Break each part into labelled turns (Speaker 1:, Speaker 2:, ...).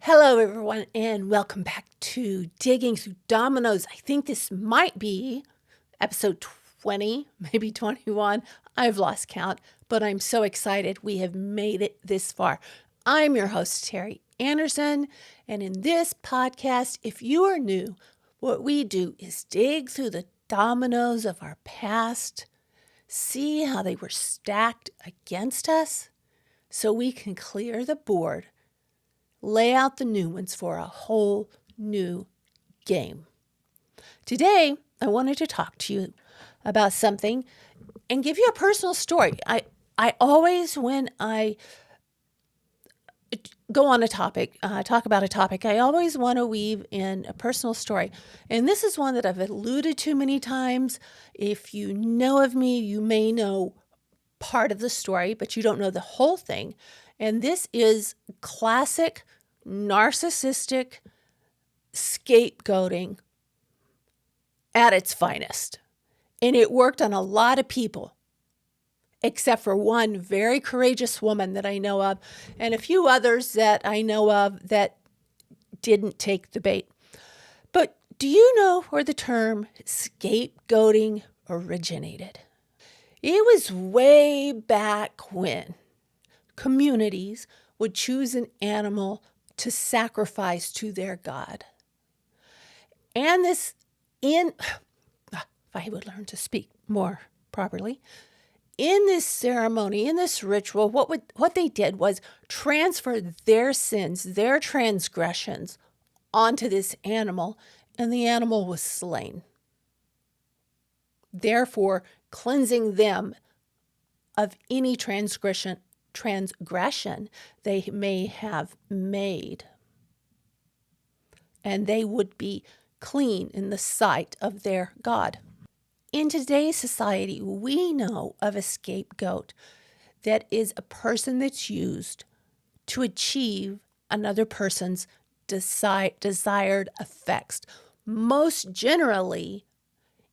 Speaker 1: Hello, everyone, and welcome back to Digging Through Dominoes. I think this might be episode 20, maybe 21. I've lost count, but I'm so excited we have made it this far. I'm your host, Terry Anderson, and in this podcast, if you are new, what we do is dig through the dominoes of our past, see how they were stacked against us, so we can clear the board, lay out the new ones for a whole new game. Today, I wanted to talk to you about something and give you a personal story. I always, when I go on a topic, talk about a topic, I always want to weave in a personal story. And this is one that I've alluded to many times. If you know of me, you may know part of the story, but you don't know the whole thing. And this is classic narcissistic scapegoating at its finest. And it worked on a lot of people, except for one very courageous woman that I know of, and a few others that I know of that didn't take the bait. But do you know where the term scapegoating originated? It was way back when communities would choose an animal to sacrifice to their god. And if I would learn to speak more properly, in this ceremony, in this ritual, what they did was transfer their sins, their transgressions onto this animal, and the animal was slain. Therefore, cleansing them of any transgression they may have made. And they would be clean in the sight of their God. In today's society, we know of a scapegoat that is a person that's used to achieve another person's desired effects. Most generally,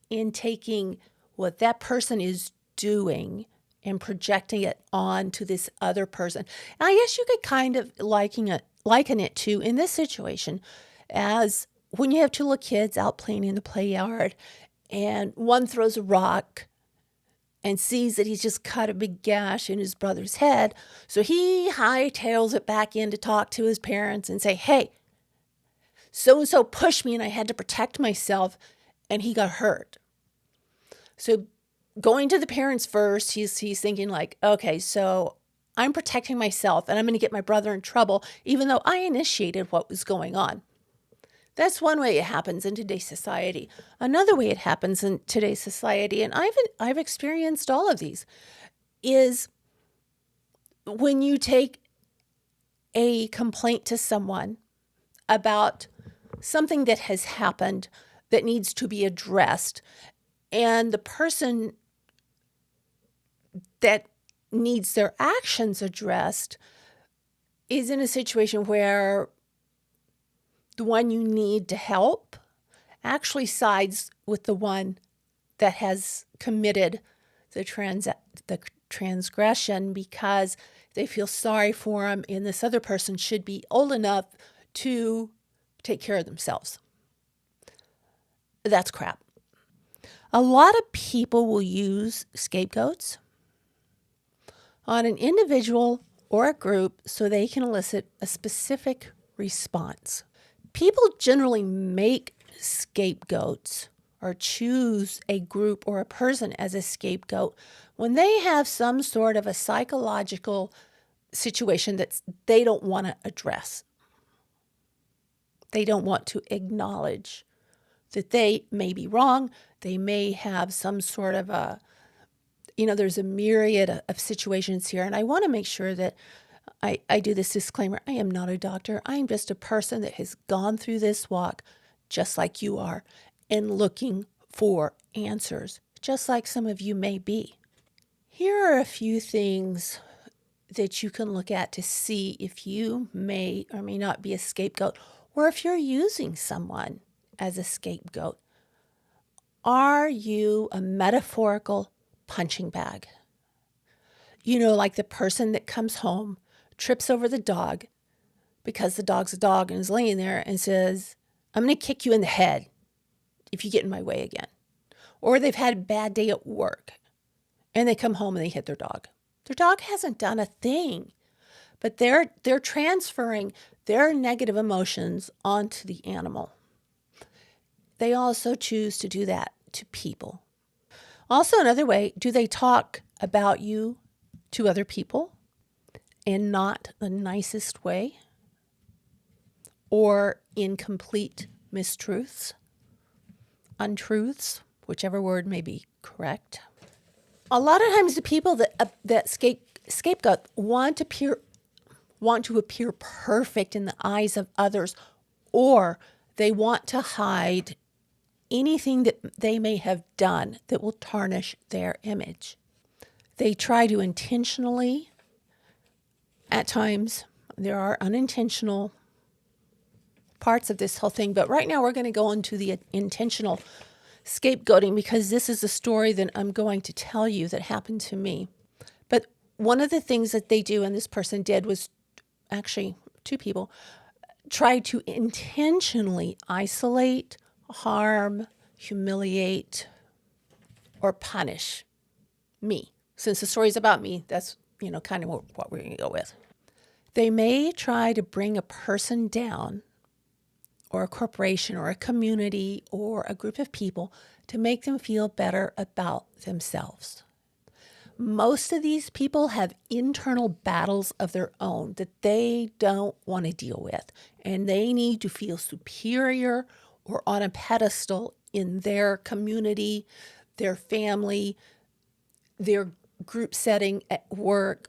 Speaker 1: in taking what that person is doing and projecting it onto this other person. And I guess you could kind of liken it to, in this situation, as when you have two little kids out playing in the play yard and one throws a rock and sees that he's just cut a big gash in his brother's head. So he hightails it back in to talk to his parents and say, hey, so-and-so pushed me and I had to protect myself and he got hurt. So going to the parents first, he's thinking like, okay, so I'm protecting myself and I'm going to get my brother in trouble, even though I initiated what was going on. That's one way it happens in today's society. Another way it happens in today's society, and I've experienced all of these, is when you take a complaint to someone about something that has happened that needs to be addressed, and the person that needs their actions addressed is in a situation where the one you need to help actually sides with the one that has committed the transgression because they feel sorry for him and this other person should be old enough to take care of themselves. That's crap. A lot of people will use scapegoats on an individual or a group so they can elicit a specific response. People generally make scapegoats or choose a group or a person as a scapegoat when they have some sort of a psychological situation that they don't want to address. They don't want to acknowledge that they may be wrong. They may have some sort of there's a myriad of situations here. And I want to make sure that I do this disclaimer. I am not a doctor. I am just a person that has gone through this walk just like you are and looking for answers, just like some of you may be. Here are a few things that you can look at to see if you may or may not be a scapegoat, or if you're using someone as a scapegoat. Are you a metaphorical punching bag? Like the person that comes home, trips over the dog, because the dog's a dog and is laying there and says, I'm going to kick you in the head if you get in my way again. Or they've had a bad day at work and they come home and they hit their dog. Their dog hasn't done a thing, but they're transferring their negative emotions onto the animal. They also choose to do that to people. Also, another way, do they talk about you to other people in not the nicest way or in complete mistruths, untruths, whichever word may be correct? A lot of times the people that scapegoat want to appear perfect in the eyes of others, or they want to hide anything that they may have done that will tarnish their image. They try to intentionally, at times, there are unintentional parts of this whole thing, but right now we're going to go into the intentional scapegoating because this is a story that I'm going to tell you that happened to me. But one of the things that they do, and this person did, was actually two people, try to intentionally isolate, harm, humiliate, or punish me. Since the story's about me, that's, kind of what we're going to go with. They may try to bring a person down, or a corporation, or a community, or a group of people to make them feel better about themselves. Most of these people have internal battles of their own that they don't want to deal with, and they need to feel superior or on a pedestal in their community, their family, their group setting at work,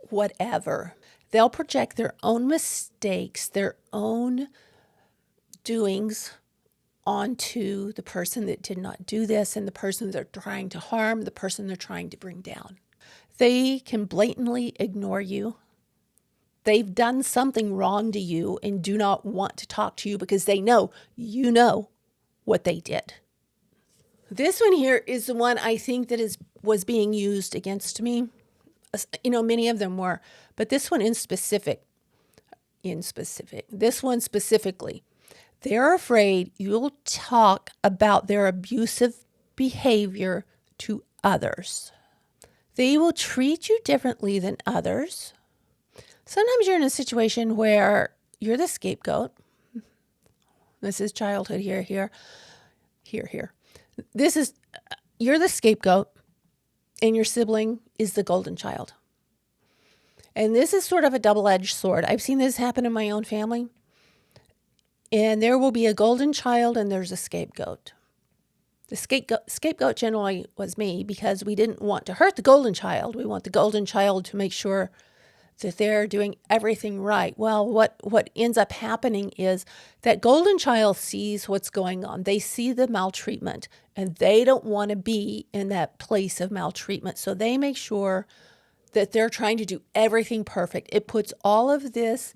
Speaker 1: whatever. They'll project their own mistakes, their own doings onto the person that did not do this and the person they're trying to harm, the person they're trying to bring down. They can blatantly ignore you. They've done something wrong to you and do not want to talk to you because they know you know what they did. This one here is the one I think that was being used against me. Many of them were, but this one this one specifically, they're afraid you'll talk about their abusive behavior to others. They will treat you differently than others. Sometimes you're in a situation where you're the scapegoat. This is childhood here. You're the scapegoat and your sibling is the golden child. And this is sort of a double-edged sword. I've seen this happen in my own family. And there will be a golden child and there's a scapegoat. The scapegoat generally was me because we didn't want to hurt the golden child. We want the golden child to make sure that they're doing everything right. Well, what ends up happening is that golden child sees what's going on. They see the maltreatment and they don't want to be in that place of maltreatment. So they make sure that they're trying to do everything perfect. It puts all of this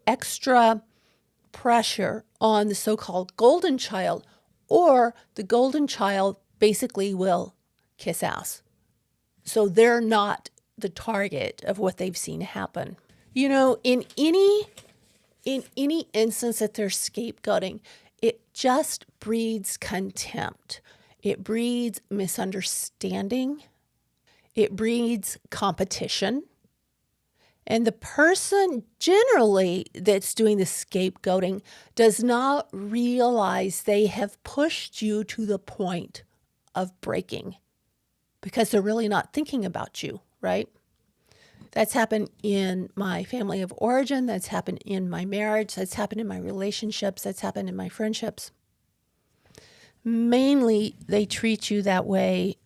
Speaker 1: extra pressure on the so-called golden child, or the golden child basically will kiss ass. So they're not the target of what they've seen happen. In any instance that they're scapegoating, it just breeds contempt. It breeds misunderstanding. It breeds competition. And the person generally that's doing the scapegoating does not realize they have pushed you to the point of breaking because they're really not thinking about you, right? That's happened in my family of origin. That's happened in my marriage. That's happened in my relationships. That's happened in my friendships. Mainly, they treat you that way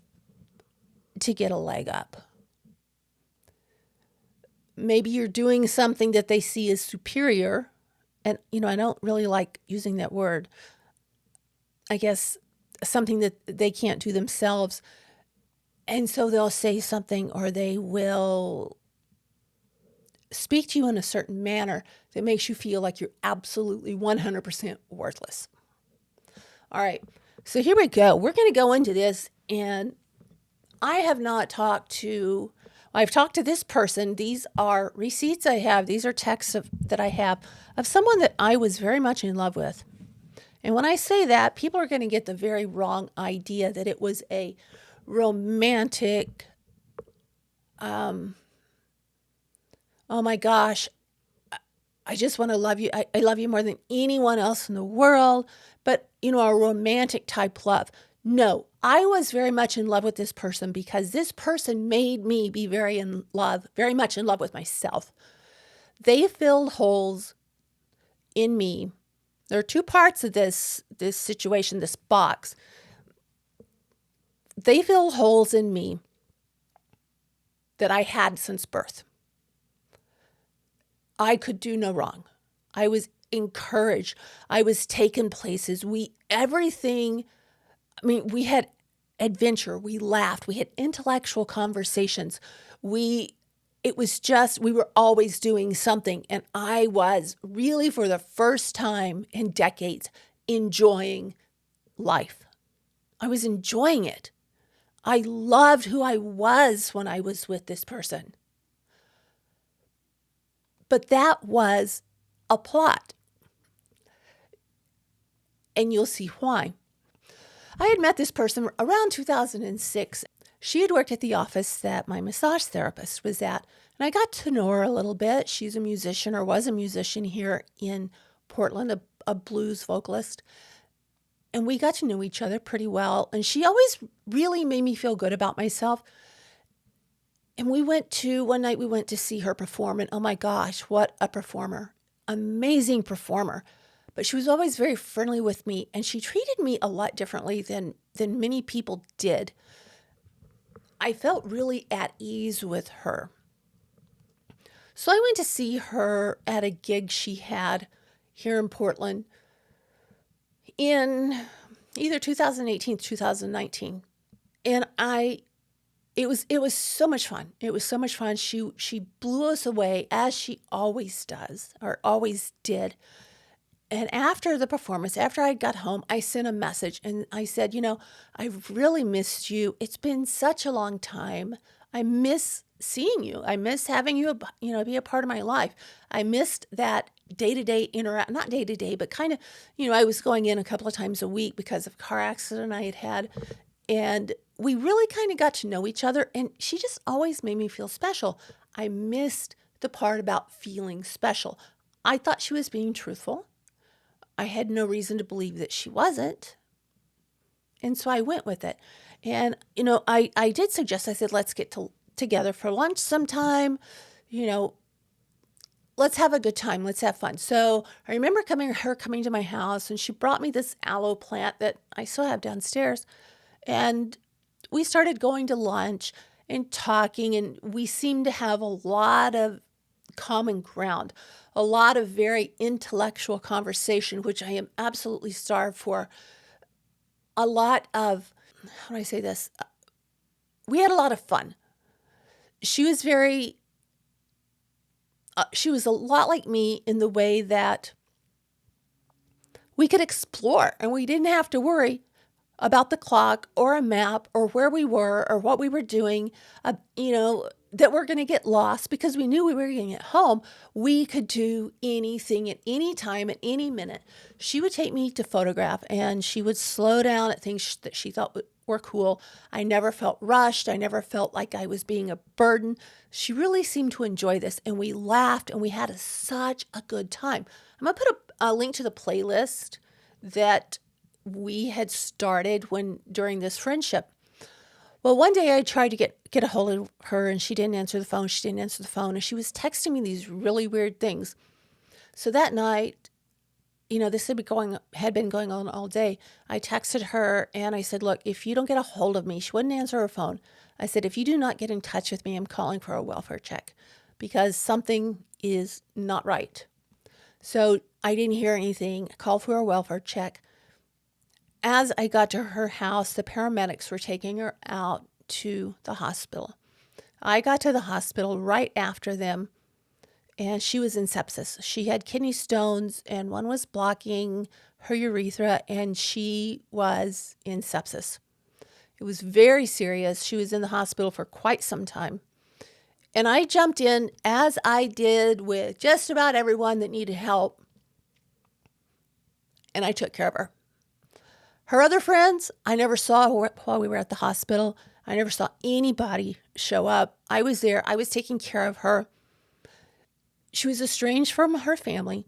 Speaker 1: to get a leg up. Maybe you're doing something that they see as superior. And, I don't really like using that word. I guess something that they can't do themselves. And so they'll say something or they will speak to you in a certain manner that makes you feel like you're absolutely 100% worthless. All right. So here we go. We're going to go into this, and I have not talked to, I've talked to this person. These are receipts I have. These are texts that I have of someone that I was very much in love with. And when I say that, people are going to get the very wrong idea that it was a romantic, oh my gosh, I just want to love you. I love you more than anyone else in the world. But, a romantic type love. No, I was very much in love with this person because this person made me be very much in love with myself. They filled holes in me. There are two parts of this situation, this box. They filled holes in me that I had since birth. I could do no wrong. I was encouraged. I was taken places. We had adventure. We laughed. We had intellectual conversations. We were always doing something. And I was really, for the first time in decades, enjoying life. I was enjoying it. I loved who I was when I was with this person. But that was a plot. And you'll see why. I had met this person around 2006. She had worked at the office that my massage therapist was at, and I got to know her a little bit. She's a musician, or was a musician here in Portland, a blues vocalist. And we got to know each other pretty well, and she always really made me feel good about myself. And one night we went to see her perform, and oh my gosh, what a performer. Amazing performer. But she was always very friendly with me, and she treated me a lot differently than many people did. I felt really at ease with her. So I went to see her at a gig she had here in Portland in either 2018 or 2019. And it was so much fun. It was so much fun. She blew us away, as she always does, or always did. And after the performance, after I got home, I sent a message and I said, I've really missed you. It's been such a long time. I miss seeing you. I miss having you, be a part of my life. I missed that day-to-day interact, not day-to-day, but kind of, I was going in a couple of times a week because of a car accident I had had. And we really kind of got to know each other. And she just always made me feel special. I missed the part about feeling special. I thought she was being truthful. I had no reason to believe that she wasn't. And so I went with it. And, I did suggest, I said, let's get together for lunch sometime. Let's have a good time. Let's have fun. So I remember her coming to my house, and she brought me this aloe plant that I still have downstairs. And we started going to lunch and talking, and we seemed to have a lot of common ground, a lot of very intellectual conversation, which I am absolutely starved for. A lot of, how do I say this? We had a lot of fun. She was she was a lot like me in the way that we could explore, and we didn't have to worry about the clock or a map or where we were or what we were doing, that we're going to get lost, because we knew we were going to get home. We could do anything at any time, at any minute. She would take me to photograph, and she would slow down at things that she thought were cool. I never felt rushed. I never felt like I was being a burden. She really seemed to enjoy this, and we laughed, and we had such a good time. I'm going to put a link to the playlist that we had started during this friendship. Well, one day I tried to get a hold of her, and she didn't answer the phone. And she was texting me these really weird things. So that night, this had been going on all day. I texted her and I said, look, if you don't get a hold of me, she wouldn't answer her phone. I said, if you do not get in touch with me, I'm calling for a welfare check, because something is not right. So I didn't hear anything. I called for a welfare check. As I got to her house, the paramedics were taking her out to the hospital. I got to the hospital right after them, and she was in sepsis. She had kidney stones, and one was blocking her urethra, and she was in sepsis. It was very serious. She was in the hospital for quite some time. And I jumped in, as I did with just about everyone that needed help, and I took care of her. Her other friends, I never saw while we were at the hospital. I never saw anybody show up. I was there. I was taking care of her. She was estranged from her family,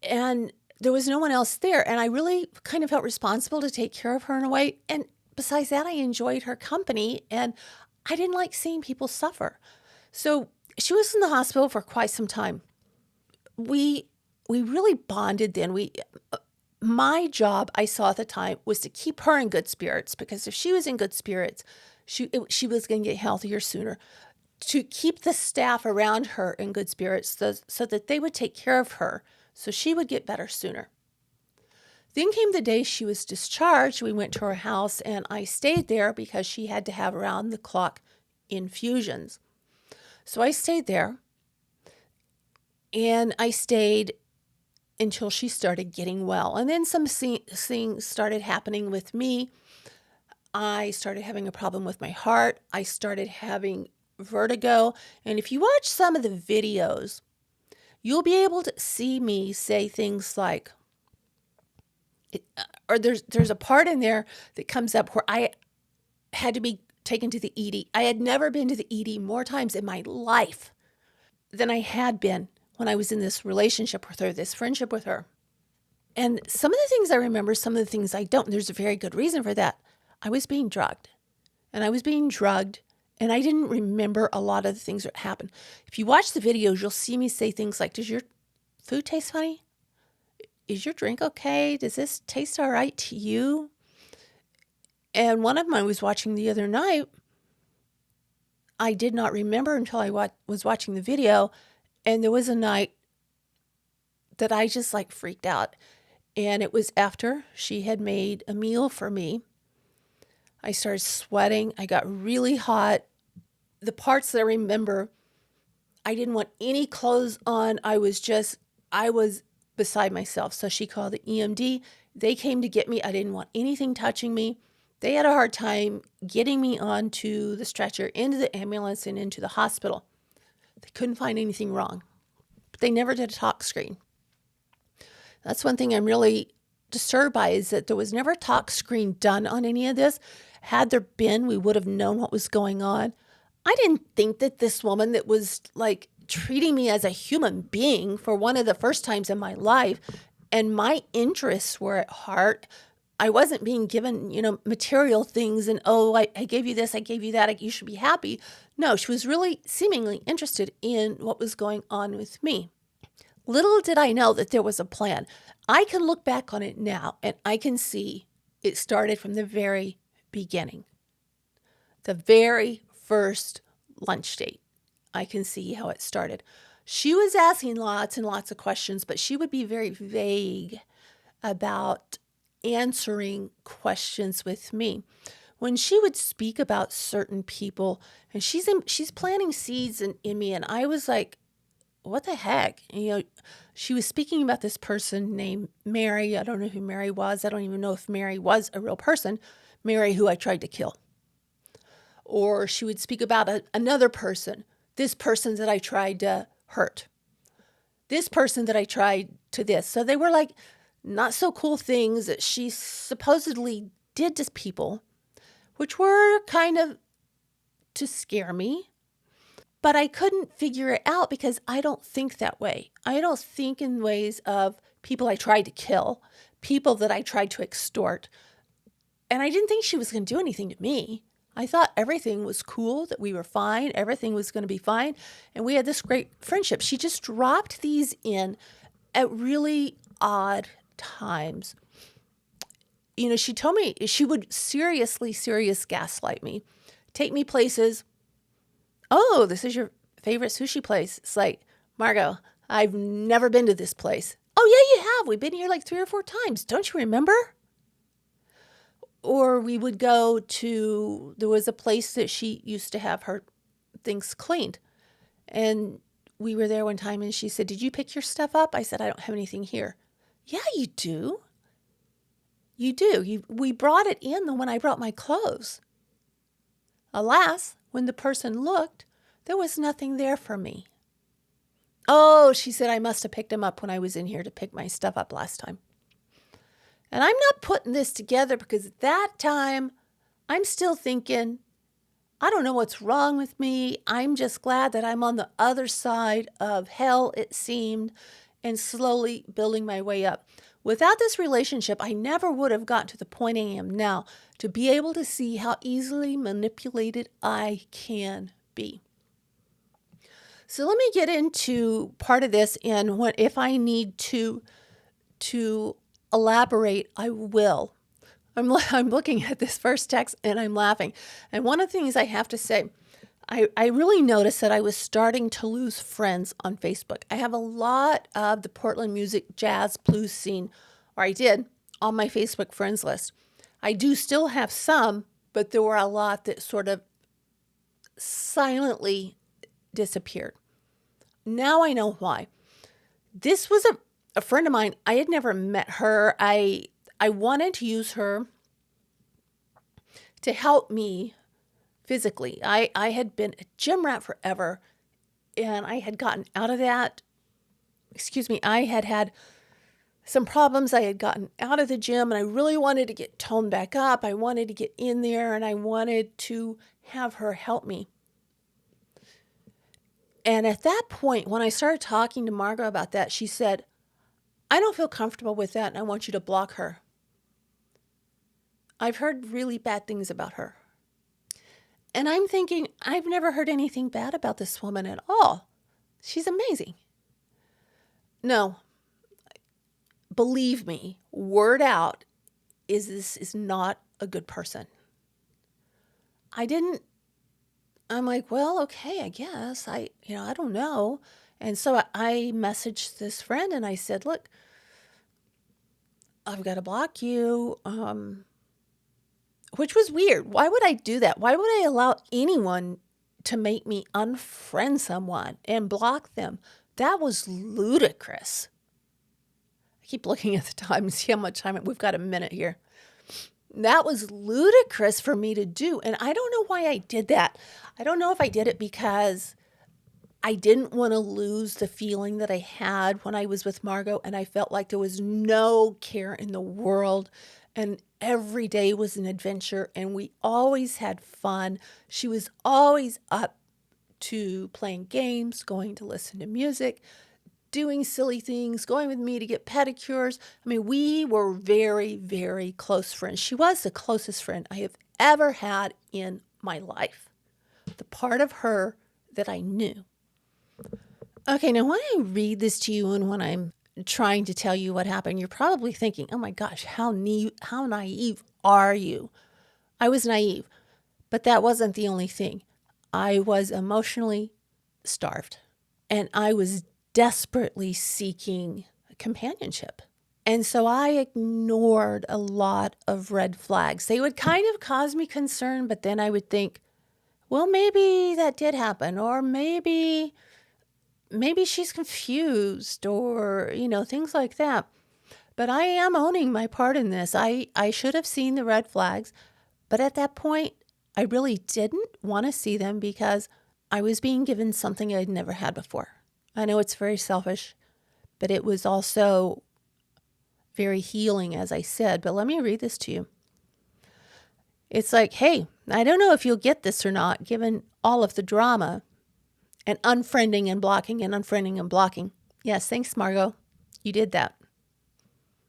Speaker 1: and there was no one else there. And I really kind of felt responsible to take care of her in a way. And besides that, I enjoyed her company, and I didn't like seeing people suffer. So she was in the hospital for quite some time. We really bonded then. My job, I saw at the time, was to keep her in good spirits, because if she was in good spirits, she was going to get healthier sooner. To keep the staff around her in good spirits so that they would take care of her, so she would get better sooner. Then came the day she was discharged. We went to her house, and I stayed there because she had to have around-the-clock infusions. So I stayed there, and I stayed until she started getting well. And then some things started happening with me. I started having a problem with my heart. I started having vertigo. And if you watch some of the videos, you'll be able to see me say things like, or there's a part in there that comes up where I had to be taken to the ED. I had never been to the ED more times in my life than I had been when I was in this relationship with her, this friendship with her. And some of the things I remember, some of the things I don't. There's a very good reason for that. I was being drugged. And I didn't remember a lot of the things that happened. If you watch the videos, you'll see me say things like, does your food taste funny? Is your drink okay? Does this taste all right to you? And one of them I was watching the other night, I did not remember until I was watching the video. And there was a night that I just freaked out. And it was after she had made a meal for me. I started sweating. I got really hot. The parts that I remember, I didn't want any clothes on. I was beside myself. So she called the EMD. They came to get me. I didn't want anything touching me. They had a hard time getting me onto the stretcher, into the ambulance, and into the hospital. They couldn't find anything wrong. But they never did a tox screen. That's one thing I'm really disturbed by, is that there was never a tox screen done on any of this. Had there been, we would have known what was going on. I didn't think that this woman that was treating me as a human being for one of the first times in my life, and my interests were at heart. I wasn't being given, material things and, I gave you this, I gave you that, you should be happy. No, she was really seemingly interested in what was going on with me. Little did I know that there was a plan. I can look back on it now, and I can see it started from the very beginning. The very first lunch date. I can see how it started. She was asking lots and lots of questions, but she would be very vague about answering questions with me. When she would speak about certain people, and she's planting seeds in me, and I was like, what the heck? She was speaking about this person named Mary. I don't know who Mary was. I don't even know if Mary was a real person. Mary, who I tried to kill. Or she would speak about another person, this person that I tried to hurt, this person that I tried to this. So they were not so cool things that she supposedly did to people, which were kind of to scare me. But I couldn't figure it out because I don't think that way. I don't think in ways of people I tried to kill, people that I tried to extort. And I didn't think she was going to do anything to me. I thought everything was cool, that we were fine, everything was going to be fine, and we had this great friendship. She just dropped these in at really odd times. She told me she would serious gaslight me, take me places. Oh, this is your favorite sushi place. It's like, Margot, I've never been to this place. Oh, yeah, you have. We've been here 3 or 4 times. Don't you remember? Or we would go to, there was a place that she used to have her things cleaned. And we were there one time and she said, did you pick your stuff up? I said, I don't have anything here. Yeah, you do. You do. We brought it in when I brought my clothes. Alas, when the person looked, There was nothing there for me. Oh, she said, I must have picked him up when I was in here to pick my stuff up last time. And I'm not putting this together because at that time, I'm still thinking, I don't know what's wrong with me. I'm just glad that I'm on the other side of hell, it seemed, and slowly building my way up. Without this relationship, I never would have gotten to the point I am now to be able to see how easily manipulated I can be. So let me get into part of this, and if I need to elaborate, I will. I'm looking at this first text and I'm laughing. And one of the things I have to say, I really noticed that I was starting to lose friends on Facebook. I have a lot of the Portland music, jazz, blues scene, or I did, on my Facebook friends list. I do still have some, but there were a lot that sort of silently disappeared. Now I know why. This was a friend of mine. I had never met her. I wanted to use her to help me physically. I had been a gym rat forever, and I had gotten out of that. I had some problems. I had gotten out of the gym, and I really wanted to get toned back up. I wanted to get in there, and I wanted to have her help me. And at that point, when I started talking to Margot about that, she said, I don't feel comfortable with that, and I want you to block her. I've heard really bad things about her. And I'm thinking, I've never heard anything bad about this woman at all. She's amazing. No, believe me, word out is this is not a good person. I'm like, well, okay, I guess. I don't know. And so I messaged this friend and I said, look, I've got to block you. Which was weird. Why would I do that? Why would I allow anyone to make me unfriend someone and block them? That was ludicrous. I keep looking at the time and see how much time we've got. A minute here. That was ludicrous for me to do. And I don't know why I did that. I don't know if I did it because I didn't want to lose the feeling that I had when I was with Margot, and I felt like there was no care in the world, and every day was an adventure, and we always had fun. She was always up to playing games, going to listen to music, doing silly things, going with me to get pedicures. I mean, we were very, very close friends. She was the closest friend I have ever had in my life. The part of her that I knew. Okay, now when I read this to you and when I'm trying to tell you what happened, you're probably thinking, oh my gosh, how naive are you? I was naive, but that wasn't the only thing. I was emotionally starved, and I was desperately seeking companionship. And so I ignored a lot of red flags. They would kind of cause me concern, but then I would think, well, maybe that did happen, or maybe she's confused, or, things like that. But I am owning my part in this. I should have seen the red flags, but at that point, I really didn't want to see them because I was being given something I'd never had before. I know it's very selfish, but it was also very healing, as I said. But let me read this to you. It's like, hey, I don't know if you'll get this or not, given all of the drama and unfriending and blocking and unfriending and blocking. Yes, thanks, Margot. You did that.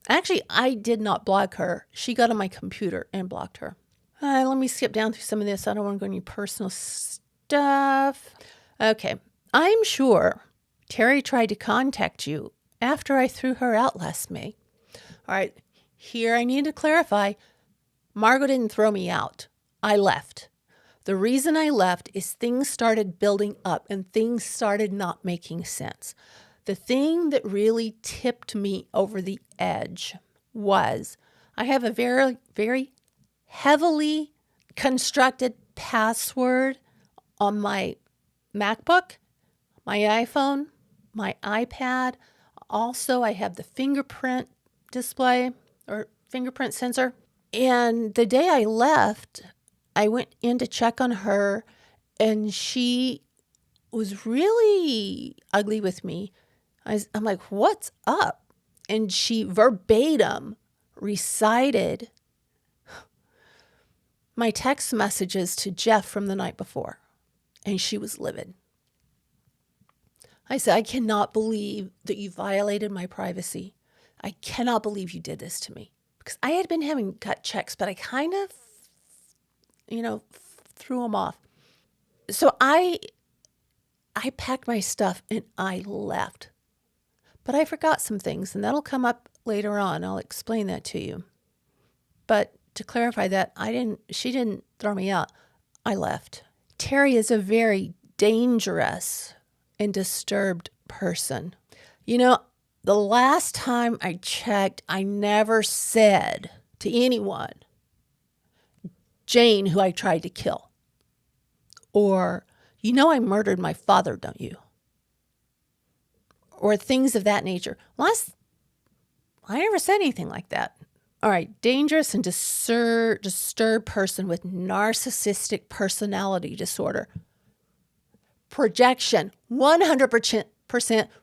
Speaker 1: Actually, I did not block her. She got on my computer and blocked her. Let me skip down through some of this. I don't want to go into personal stuff. Okay. I'm sure Terry tried to contact you after I threw her out last May. All right. Here I need to clarify. Margot didn't throw me out. I left. The reason I left is things started building up and things started not making sense. The thing that really tipped me over the edge was I have a very, very heavily constructed password on my MacBook, my iPhone, my iPad. Also, I have the fingerprint display or fingerprint sensor. And the day I left, I went in to check on her, and she was really ugly with me. I'm like, what's up? And she verbatim recited my text messages to Jeff from the night before. And she was livid. I said, I cannot believe that you violated my privacy. I cannot believe you did this to me. Because I had been having gut checks, but I kind of, threw them off. So I packed my stuff and I left. But I forgot some things, and that'll come up later on. I'll explain that to you. But to clarify that, she didn't throw me out. I left. Terry is a very dangerous and disturbed person. The last time I checked, I never said to anyone, Jane, who I tried to kill. Or, I murdered my father, don't you? Or things of that nature. I never said anything like that. All right, dangerous and disturbed person with narcissistic personality disorder. Projection, 100%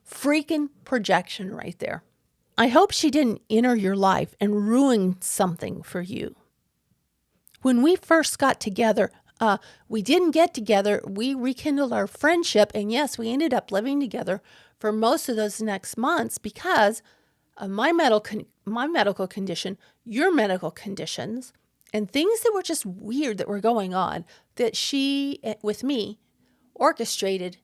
Speaker 1: freaking projection right there. I hope she didn't enter your life and ruin something for you. When we first got together, we didn't get together. We rekindled our friendship, and yes, we ended up living together for most of those next months because of my medical condition, your medical conditions, and things that were just weird that were going on that she, with me, orchestrated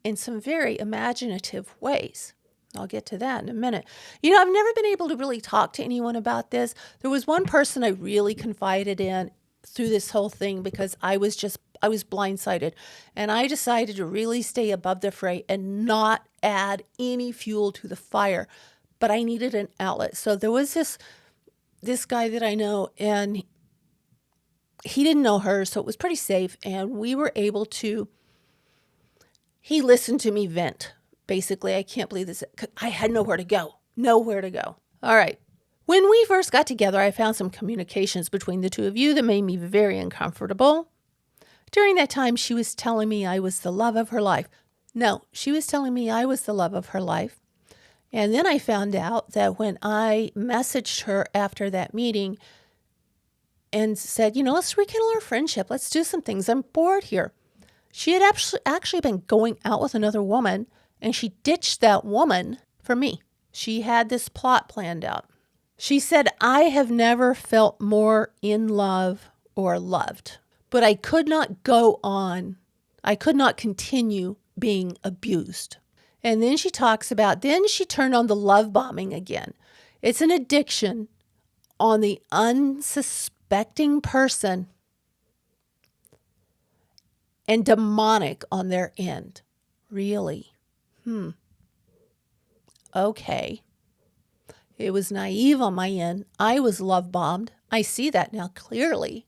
Speaker 1: in some very imaginative ways. I'll get to that in a minute. I've never been able to really talk to anyone about this. There was one person I really confided in through this whole thing because I was blindsided. And I decided to really stay above the fray and not add any fuel to the fire. But I needed an outlet. So there was this guy that I know, and he didn't know her, so it was pretty safe. And we were able to, he listened to me vent. Basically, I can't believe this. I had nowhere to go. All right. When we first got together, I found some communications between the two of you that made me very uncomfortable. During that time, she was telling me I was the love of her life. No, she was telling me I was the love of her life. And then I found out that when I messaged her after that meeting and said, let's rekindle our friendship. Let's do some things. I'm bored here. She had actually been going out with another woman, and she ditched that woman for me. She had this plot planned out. She said, I have never felt more in love or loved, but I could not go on. I could not continue being abused. And then she talks about, then she turned on the love bombing again. It's an addiction on the unsuspecting person and demonic on their end. Really? Okay. It was naive on my end. I was love bombed. I see that now clearly.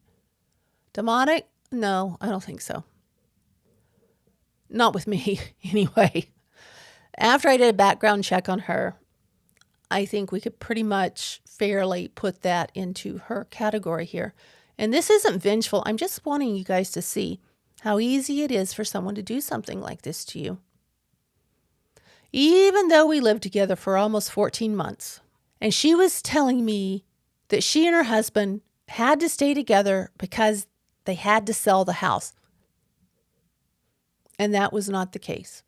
Speaker 1: Demonic? No, I don't think so. Not with me, anyway. After I did a background check on her, I think we could pretty much fairly put that into her category here. And this isn't vengeful. I'm just wanting you guys to see how easy it is for someone to do something like this to you. Even though we lived together for almost 14 months, and she was telling me that she and her husband had to stay together because they had to sell the house. And that was not the case.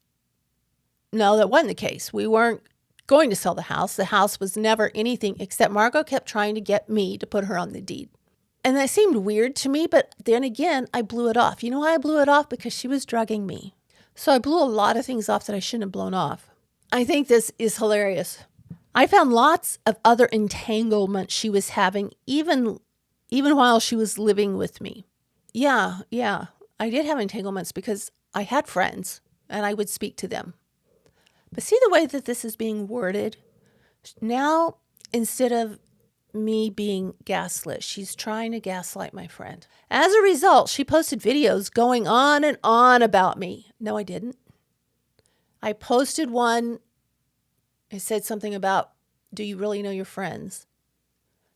Speaker 1: No, that wasn't the case. We weren't going to sell the house. The house was never anything except Margot kept trying to get me to put her on the deed. And that seemed weird to me, but then again, I blew it off. You know why I blew it off? Because she was drugging me. So I blew a lot of things off that I shouldn't have blown off. I think this is hilarious. I found lots of other entanglements she was having, even while she was living with me. Yeah, I did have entanglements because I had friends and I would speak to them. But see the way that this is being worded? Now, instead of me being gaslit, she's trying to gaslight my friend. As a result, she posted videos going on and on about me. No, I didn't. I posted one. I said something about, do you really know your friends?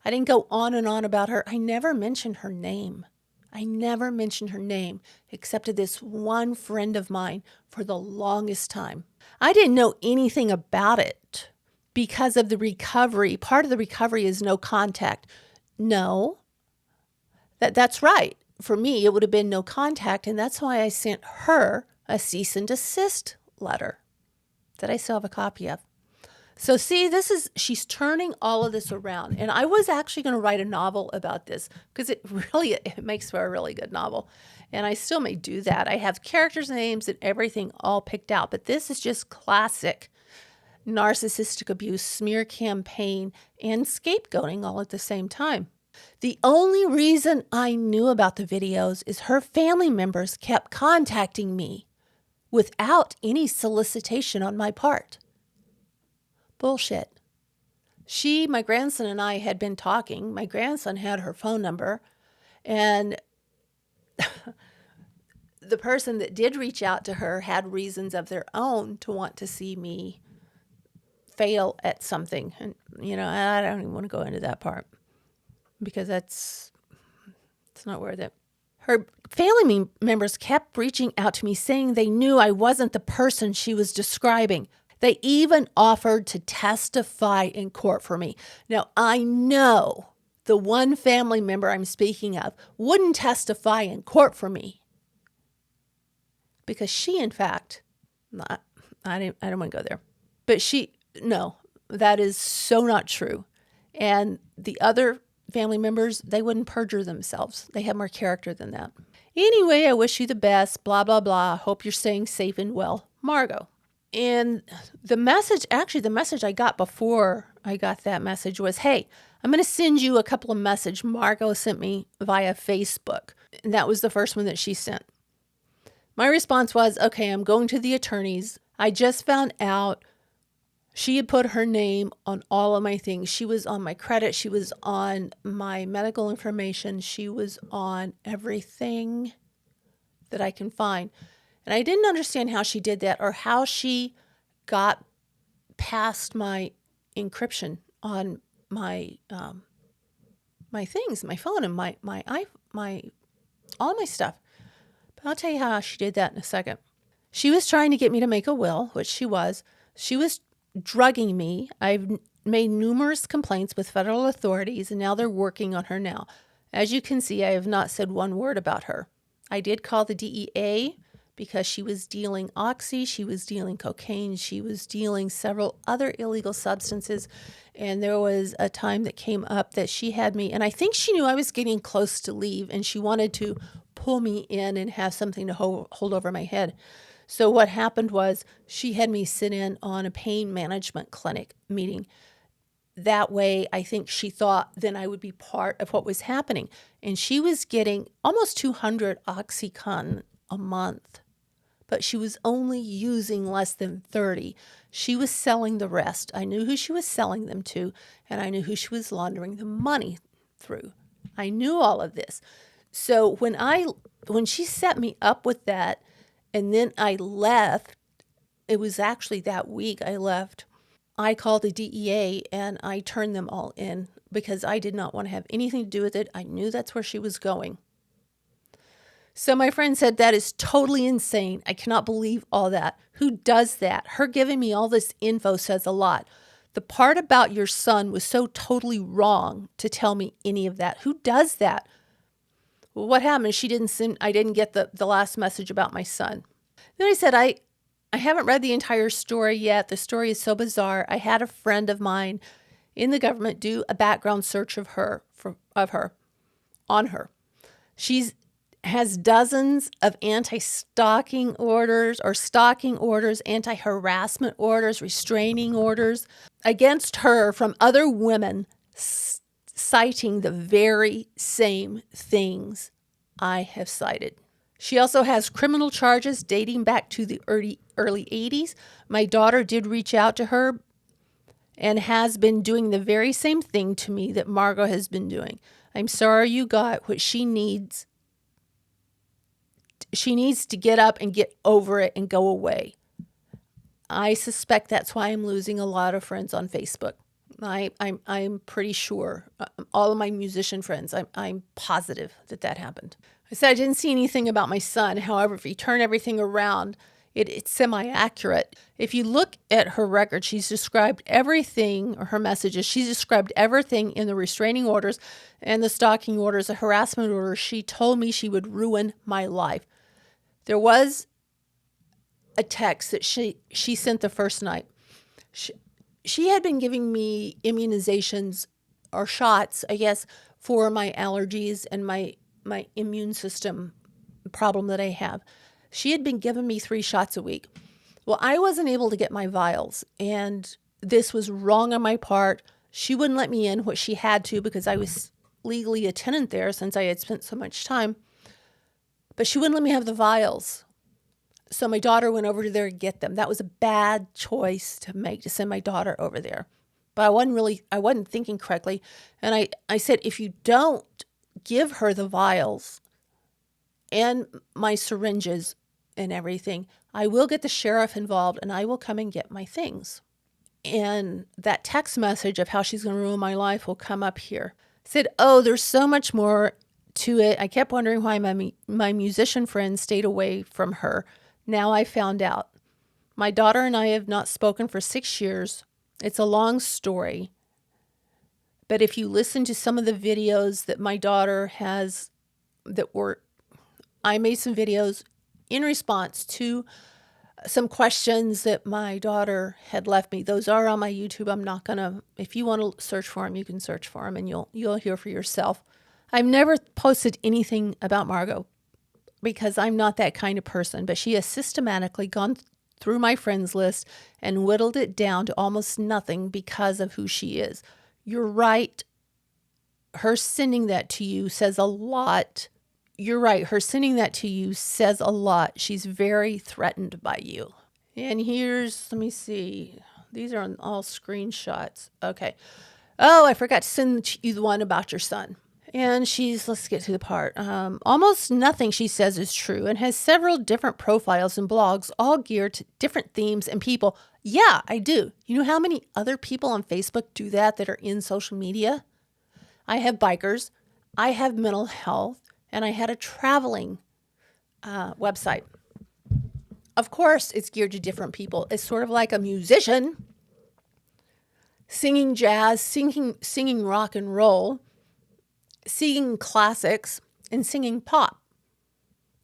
Speaker 1: I didn't go on and on about her. I never mentioned her name. I never mentioned her name except to this one friend of mine for the longest time. I didn't know anything about it because of the recovery. Part of the recovery is no contact. No, that's right. For me, it would have been no contact, and that's why I sent her a cease and desist letter that I still have a copy of. So see, she's turning all of this around. And I was actually going to write a novel about this because it makes for a really good novel. And I still may do that. I have characters' names and everything all picked out. But this is just classic narcissistic abuse, smear campaign, and scapegoating all at the same time. The only reason I knew about the videos is her family members kept contacting me without any solicitation on my part. Bullshit. My grandson and I had been talking. My grandson had her phone number, and the person that did reach out to her had reasons of their own to want to see me fail at something. And, I don't even want to go into that part because it's not worth it. Her family members kept reaching out to me saying they knew I wasn't the person she was describing. They even offered to testify in court for me. Now, I know the one family member I'm speaking of wouldn't testify in court for me because she, in fact, I don't want to go there, but no, that is so not true. And the other family members, they wouldn't perjure themselves. They have more character than that. Anyway, I wish you the best, blah, blah, blah. Hope you're staying safe and well. Margot. And the message I got before I got that message was, hey, I'm going to send you a couple of messages Margot sent me via Facebook. And that was the first one that she sent. My response was, okay, I'm going to the attorneys. I just found out she had put her name on all of my things. She was on my credit. She was on my medical information. She was on everything that I can find. And I didn't understand how she did that or how she got past my encryption on my my things, my phone and my all my stuff. But I'll tell you how she did that in a second. She was trying to get me to make a will, which she was. She was drugging me. I've made numerous complaints with federal authorities, and now they're working on her now. As you can see, I have not said one word about her. I did call the DEA because she was dealing oxy, she was dealing cocaine, she was dealing several other illegal substances. And there was a time that came up that she had me, and I think she knew I was getting close to leave, and she wanted to pull me in and have something to hold over my head. So what happened was she had me sit in on a pain management clinic meeting. That way, I think she thought then I would be part of what was happening. And she was getting almost 200 Oxycontin a month, but she was only using less than 30. She was selling the rest. I knew who she was selling them to, and I knew who she was laundering the money through. I knew all of this. So when she set me up with that, and then I left, it was actually that week I left, I called the DEA and I turned them all in because I did not want to have anything to do with it. I knew that's where she was going. So my friend said, that is totally insane. I cannot believe all that. Who does that? Her giving me all this info says a lot. The part about your son was so totally wrong to tell me any of that. Who does that? Well, what happened? I didn't get the last message about my son. Then I said, I haven't read the entire story yet. The story is so bizarre. I had a friend of mine in the government do a background search of her. She has dozens of anti-stalking orders or stalking orders, anti-harassment orders, restraining orders against her from other women citing the very same things I have cited. She also has criminal charges dating back to the early 80s. My daughter did reach out to her and has been doing the very same thing to me that Margot has been doing. I'm sorry you got what she needs. She needs to get up and get over it and go away. I suspect that's why I'm losing a lot of friends on Facebook. I'm pretty sure. All of my musician friends, I'm positive that happened. I said I didn't see anything about my son. However, if you turn everything around, it's semi-accurate. If you look at her record, she's described everything, or her messages, she's described everything in the restraining orders and the stalking orders, the harassment orders. She told me she would ruin my life. There was a text that she sent the first night. She had been giving me immunizations or shots, I guess, for my allergies and my immune system problem that I have. She had been giving me 3 shots a week. Well, I wasn't able to get my vials, and this was wrong on my part. She wouldn't let me in, which she had to because I was legally a tenant there since I had spent so much time. But she wouldn't let me have the vials. So my daughter went over there to get them. That was a bad choice to make, to send my daughter over there. But I wasn't thinking correctly. And I said, if you don't give her the vials and my syringes and everything, I will get the sheriff involved and I will come and get my things. And that text message of how she's going to ruin my life will come up here. I said, oh, there's so much more to it. I kept wondering why my musician friend stayed away from her. Now I found out. My daughter and I have not spoken for 6 years. It's a long story. But if you listen to some of the videos that my daughter has, I made some videos in response to some questions that my daughter had left me. Those are on my YouTube. I'm not going to, if you want to search for them, you can search for them and you'll hear for yourself. I've never posted anything about Margot because I'm not that kind of person, but she has systematically gone through my friends list and whittled it down to almost nothing because of who she is. You're right. Her sending that to you says a lot. You're right. Her sending that to you says a lot. She's very threatened by you. And let me see. These are all screenshots. Okay. Oh, I forgot to send you the one about your son. And let's get to the part. Almost nothing she says is true and has several different profiles and blogs, all geared to different themes and people. Yeah, I do. You know how many other people on Facebook do that are in social media? I have bikers. I have mental health. And I had a traveling website. Of course, it's geared to different people. It's sort of like a musician singing jazz, singing rock and roll, singing classics, and singing pop.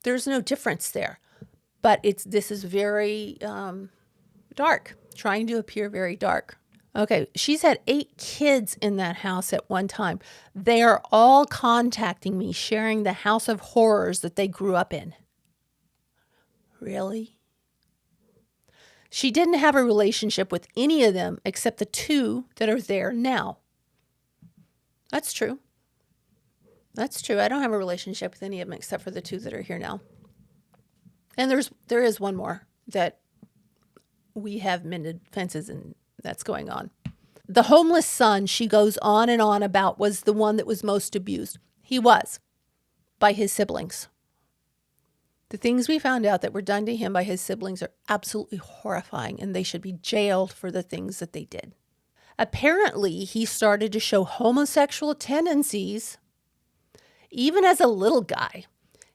Speaker 1: There's no difference there. But this is very dark, trying to appear very dark. Okay, she's had 8 kids in that house at one time. They are all contacting me, sharing the house of horrors that they grew up in. Really? She didn't have a relationship with any of them except the 2 that are there now. That's true. That's true. I don't have a relationship with any of them except for the 2 that are here now. And there is one more that we have mended fences and that's going on. The homeless son she goes on and on about was the one that was most abused. He was, by his siblings. The things we found out that were done to him by his siblings are absolutely horrifying, and they should be jailed for the things that they did. Apparently, he started to show homosexual tendencies even as a little guy,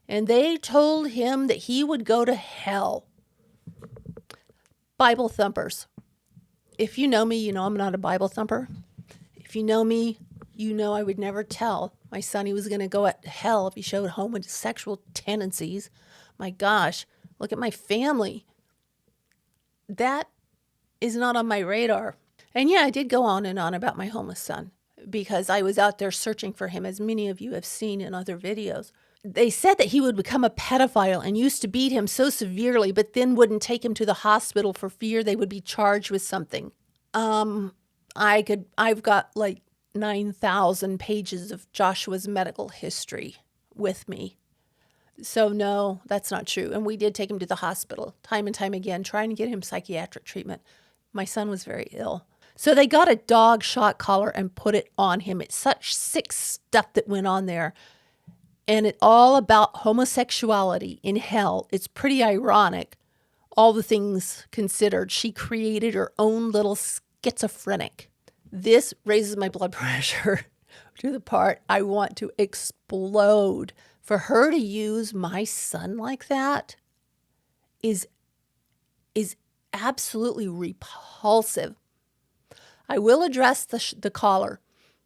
Speaker 1: and they told him that he would go to hell. Bible thumpers. If you know me, you know I'm not a Bible thumper. If you know me, you know I would never tell my son he was going to go at hell if he showed homosexual tendencies. My gosh, look at my family. That is not on my radar. And yeah, I did go on and on about my homeless son because I was out there searching for him, as many of you have seen in other videos. They said that he would become a pedophile and used to beat him so severely, but then wouldn't take him to the hospital for fear they would be charged with something. I've got like 9,000 pages of Joshua's medical history with me. So no, that's not true. And we did take him to the hospital time and time again, trying to get him psychiatric treatment. My son was very ill. So they got a dog shot collar and put it on him. It's such sick stuff that went on there. And it's all about homosexuality in hell. It's pretty ironic, all the things considered. She created her own little schizophrenic. This raises my blood pressure to the part I want to explode. For her to use my son like that is absolutely repulsive. I will address the caller.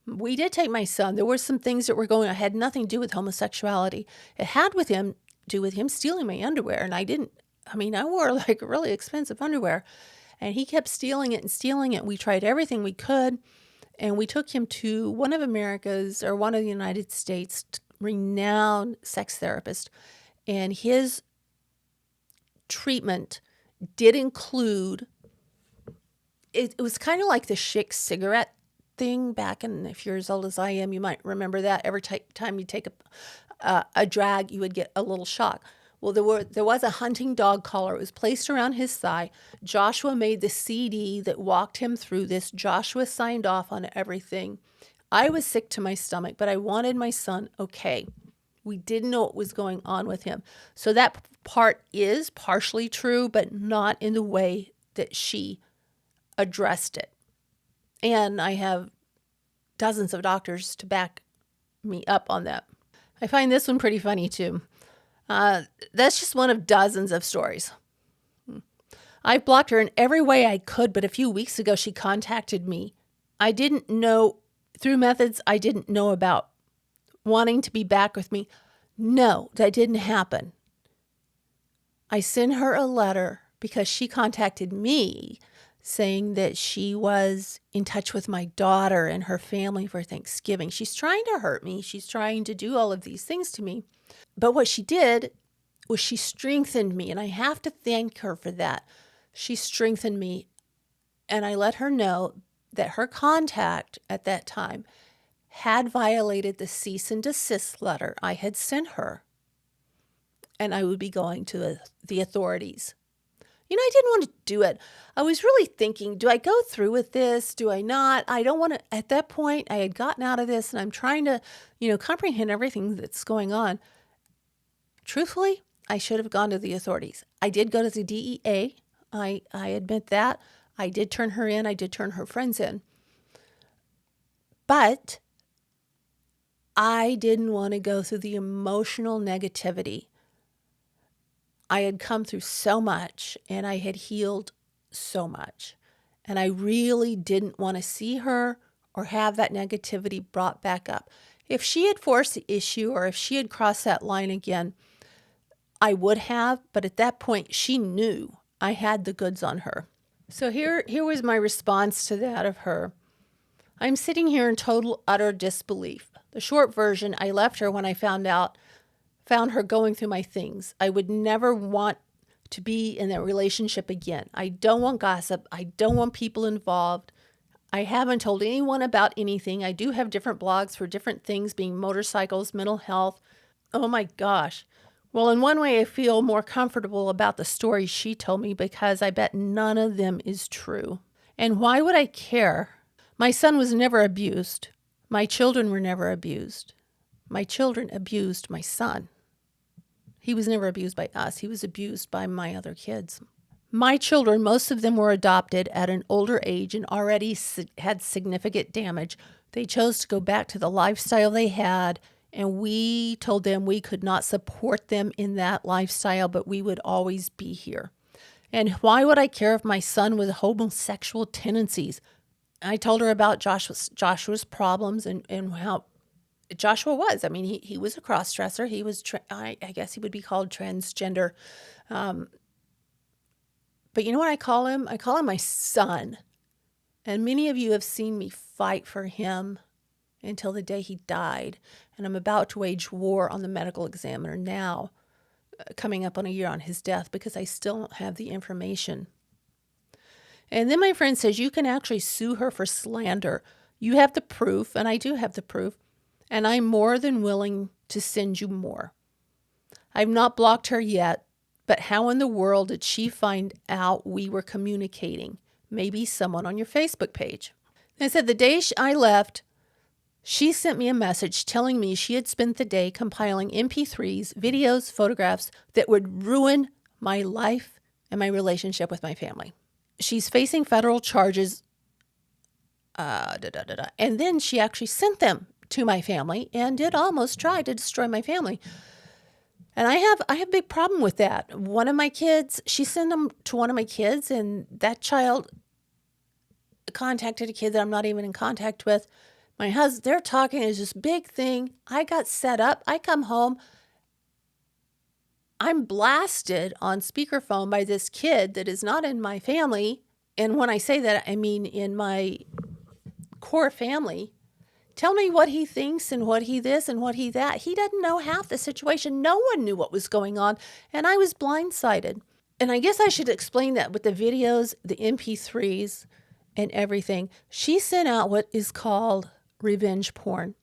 Speaker 1: We did take my son. There were some things that were going on. It had nothing to do with homosexuality. It had with him do with him stealing my underwear. And I wore like really expensive underwear. And he kept stealing it and stealing it. We tried everything we could. And we took him to one of the United States renowned sex therapist. And his treatment did include, it was kind of like the Schick cigarette thing back in, if you're as old as I am, you might remember that. Every time you take a drag, you would get a little shock. Well, there was a hunting dog collar. It was placed around his thigh. Joshua made the CD that walked him through this. Joshua signed off on everything. I was sick to my stomach, but I wanted my son okay. We didn't know what was going on with him. So that part is partially true, but not in the way that she addressed it. And I have dozens of doctors to back me up on that. I find this one pretty funny too. That's just one of dozens of stories. I blocked her in every way I could, but a few weeks ago she contacted me. I didn't know, through methods I didn't know about, wanting to be back with me. No, that didn't happen. I sent her a letter because she contacted me saying that she was in touch with my daughter and her family for Thanksgiving. She's trying to hurt me. She's trying to do all of these things to me. But what she did was she strengthened me, and I have to thank her for that. She strengthened me, and I let her know that her contact at that time had violated the cease and desist letter I had sent her, and I would be going to the authorities. I didn't want to do it. I was really thinking, do I go through with this? Do I not? I don't want to. At that point, I had gotten out of this, and I'm trying to, comprehend everything that's going on. Truthfully, I should have gone to the authorities. I did go to the DEA. I admit that. I did turn her in. I did turn her friends in. But I didn't want to go through the emotional negativity. I had come through so much, and I had healed so much. And I really didn't want to see her or have that negativity brought back up. If she had forced the issue, or if she had crossed that line again, I would have, but at that point, she knew I had the goods on her. So here was my response to that of her. I'm sitting here in total, utter disbelief. The short version, I left her when I found her going through my things. I would never want to be in that relationship again. I don't want gossip. I don't want people involved. I haven't told anyone about anything. I do have different blogs for different things, being motorcycles, mental health. Oh my gosh. Well, in one way, I feel more comfortable about the stories she told me because I bet none of them is true. And why would I care? My son was never abused. My children were never abused. My children abused my son. He was never abused by us. He was abused by my other kids. My children, most of them were adopted at an older age and already had significant damage. They chose to go back to the lifestyle they had, and we told them we could not support them in that lifestyle, but we would always be here. And why would I care if my son was homosexual tendencies? I told her about Joshua's problems and how Joshua was. I mean, he was a cross-dresser. He was, I guess he would be called transgender. But you know what I call him? I call him my son. And many of you have seen me fight for him until the day he died. And I'm about to wage war on the medical examiner now, coming up on a year on his death, because I still don't have the information. And then my friend says, you can actually sue her for slander. You have the proof, and I do have the proof, and I'm more than willing to send you more. I've not blocked her yet, but how in the world did she find out we were communicating? Maybe someone on your Facebook page. I said, the day I left, she sent me a message telling me she had spent the day compiling MP3s, videos, photographs that would ruin my life and my relationship with my family. She's facing federal charges, and then she actually sent them to my family and did almost try to destroy my family. And I have a big problem with that. One of my kids, she sent them to one of my kids, and that child contacted a kid that I'm not even in contact with. My husband, they're talking, is this big thing. I got set up. I come home. I'm blasted on speakerphone by this kid that is not in my family. And when I say that, I mean in my core family. Tell me what he thinks and what he this and what he that. He doesn't know half the situation. No one knew what was going on. And I was blindsided. And I guess I should explain that with the videos, the MP3s, and everything. She sent out what is called revenge porn.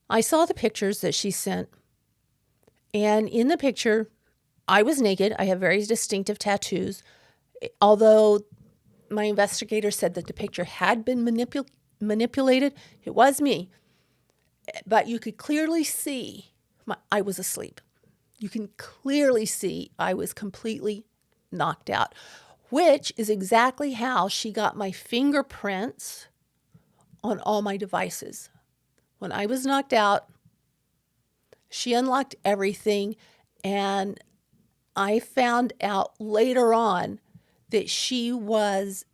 Speaker 1: I saw the pictures that she sent. And in the picture, I was naked. I have very distinctive tattoos. Although my investigator said that the picture had been manipulated, it was me. But you could clearly see I was asleep. You can clearly see I was completely knocked out, which is exactly how she got my fingerprints on all my devices. When I was knocked out, she unlocked everything, and I found out later on that she was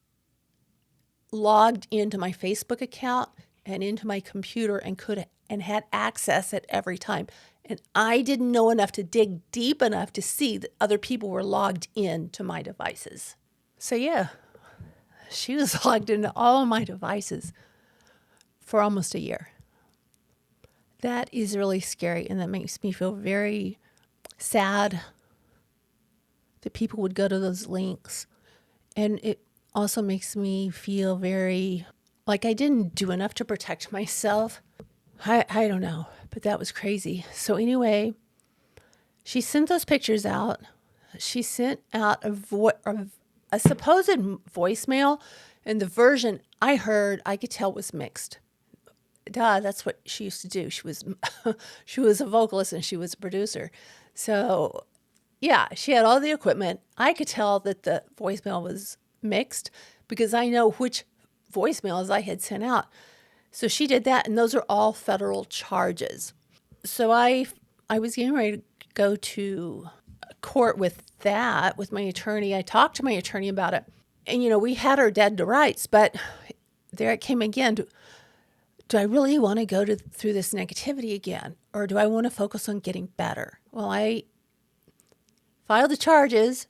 Speaker 1: logged into my Facebook account and into my computer and had access at every time. And I didn't know enough to dig deep enough to see that other people were logged in to my devices. So yeah, she was logged into all of my devices for almost a year. That is really scary, and that makes me feel very sad that people would go to those links. And it also makes me feel very like I didn't do enough to protect myself. I don't know, but that was crazy. So anyway, she sent those pictures out. She sent out a supposed voicemail, and the version I heard, I could tell was mixed. Duh, that's what she used to do. She was a vocalist and she was a producer. So yeah, she had all the equipment. I could tell that the voicemail was mixed because I know which voicemails I had sent out. So she did that, and those are all federal charges. So I was getting ready to go to court with that with my attorney. I talked to my attorney about it, and we had her dead to rights, but there it came again. Do I really want to go through this negativity again, or do I want to focus on getting better? Well, I filed the charges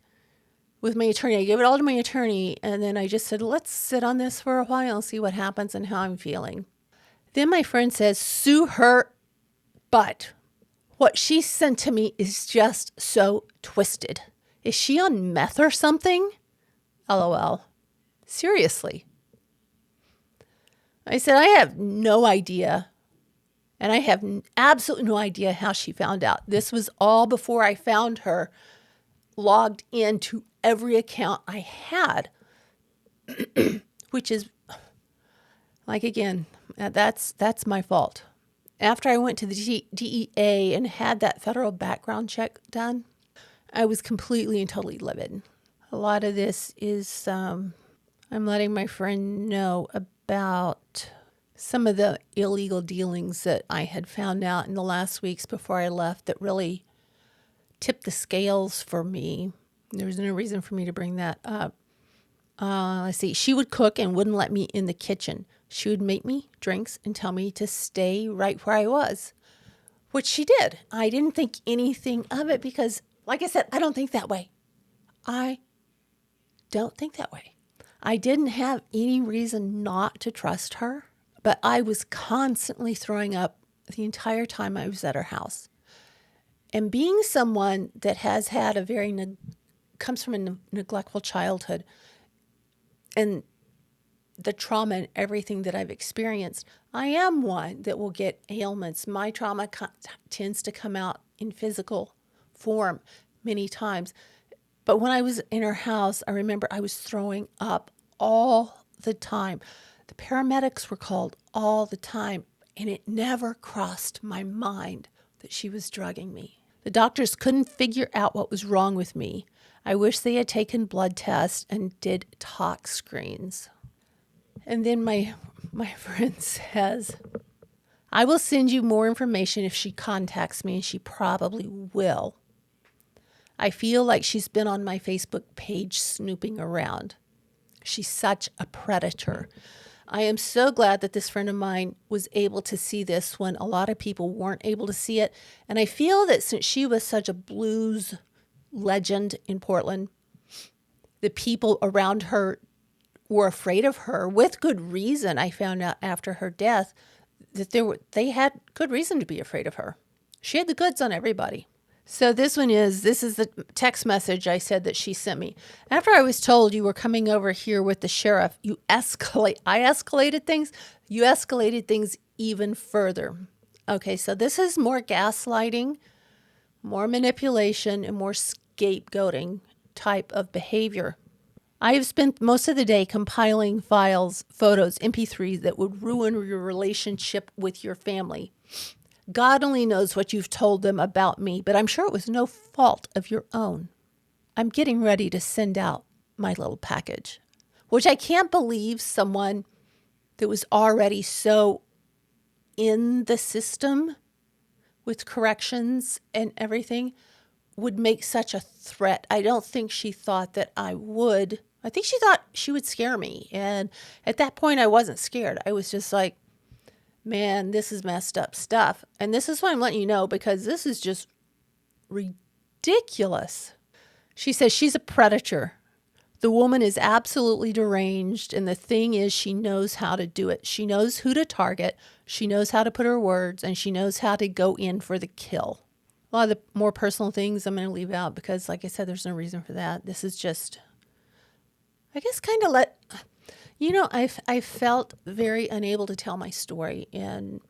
Speaker 1: with my attorney. I gave it all to my attorney, and then I just said, let's sit on this for a while and see what happens and how I'm feeling. Then my friend says, sue her, but what she sent to me is just so twisted. Is she on meth or something? LOL. Seriously. I said, I have no idea. And I have absolutely no idea how she found out. This was all before I found her logged into every account I had, which is like, again, that's my fault. After I went to the DEA and had that federal background check done, I was completely and totally livid. A lot of this is I'm letting my friend know about some of the illegal dealings that I had found out in the last weeks before I left that really tipped the scales for me. There was no reason for me to bring that up. Let's see. She would cook and wouldn't let me in the kitchen. She would make me drinks and tell me to stay right where I was, which she did. I didn't think anything of it because, like I said, I don't think that way. I don't think that way. I didn't have any reason not to trust her, but I was constantly throwing up the entire time I was at her house. And being someone that has had comes from a neglectful childhood, and the trauma and everything that I've experienced, I am one that will get ailments. My trauma tends to come out in physical form many times. But when I was in her house, I remember I was throwing up all the time. The paramedics were called all the time, and it never crossed my mind that she was drugging me. The doctors couldn't figure out what was wrong with me. I wish they had taken blood tests and did tox screens. And then my friend says, I will send you more information if she contacts me, and she probably will. I feel like she's been on my Facebook page snooping around. She's such a predator. I am so glad that this friend of mine was able to see this when a lot of people weren't able to see it. And I feel that since she was such a blues legend in Portland, the people around her were afraid of her with good reason. I found out after her death that they had good reason to be afraid of her. She had the goods on everybody. So this is the text message I said that she sent me. After I was told you were coming over here with the sheriff, I escalated things. You escalated things even further. Okay, so this is more gaslighting, more manipulation, and more scapegoating type of behavior. I have spent most of the day compiling files, photos, MP3s that would ruin your relationship with your family. God only knows what you've told them about me, but I'm sure it was no fault of your own. I'm getting ready to send out my little package, which I can't believe someone that was already so in the system with corrections and everything would make such a threat. I don't think she thought that I would. I think she thought she would scare me. And at that point, I wasn't scared. I was just like, man, this is messed up stuff. And this is why I'm letting you know, because this is just ridiculous. She says she's a predator. The woman is absolutely deranged. And the thing is, she knows how to do it. She knows who to target. She knows how to put her words, and she knows how to go in for the kill. A lot of the more personal things I'm going to leave out because, like I said, there's no reason for that. This is just, I guess, kind of I felt very unable to tell my story and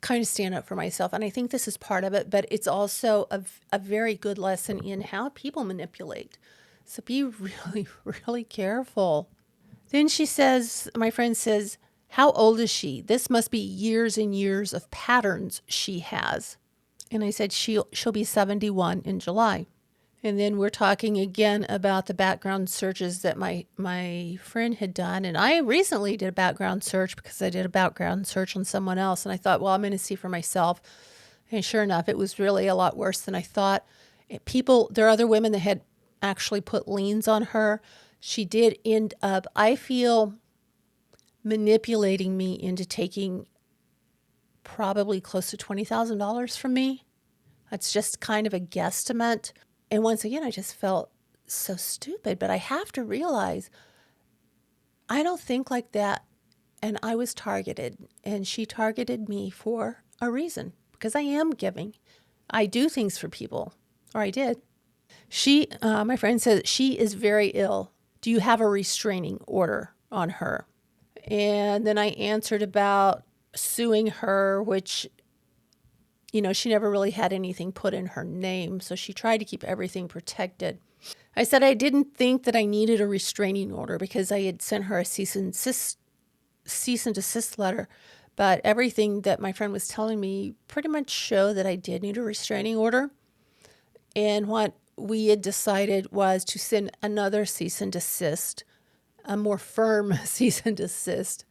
Speaker 1: kind of stand up for myself. And I think this is part of it, but it's also a very good lesson in how people manipulate. So be really, really careful. Then she says, my friend says, how old is she? This must be years and years of patterns she has. And I said, she'll be 71 in July. And then we're talking again about the background searches that my friend had done. And I recently did a background search because I did a background search on someone else. And I thought, well, I'm going to see for myself. And sure enough, it was really a lot worse than I thought. There are other women that had actually put liens on her. She did end up, I feel, manipulating me into taking probably close to $20,000 from me. That's just kind of a guesstimate. And once again, I just felt so stupid. But I have to realize I don't think like that. And I was targeted. And she targeted me for a reason. Because I am giving. I do things for people. Or I did. My friend says, she is very ill. Do you have a restraining order on her? And then I answered about suing her, which, she never really had anything put in her name. So she tried to keep everything protected. I said I didn't think that I needed a restraining order because I had sent her a cease and desist letter. But everything that my friend was telling me pretty much showed that I did need a restraining order. And what we had decided was to send another cease and desist, a more firm cease and desist,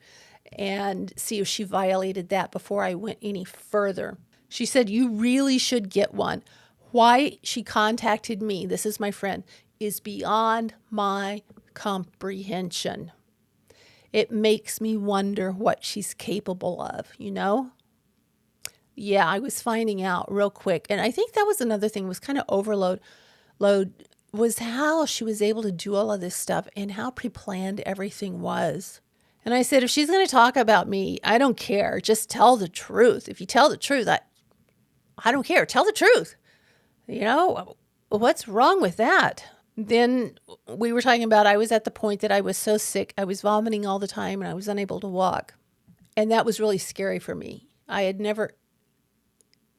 Speaker 1: and see if she violated that before I went any further. She said, you really should get one. Why she contacted me, this is my friend, is beyond my comprehension. It makes me wonder what she's capable of, Yeah, I was finding out real quick. And I think that was another thing, was kind of overload was how she was able to do all of this stuff and how pre-planned everything was. And I said, if she's going to talk about me, I don't care. Just tell the truth. If you tell the truth, I don't care. Tell the truth. What's wrong with that? Then we were talking about, I was at the point that I was so sick. I was vomiting all the time and I was unable to walk. And that was really scary for me. I had never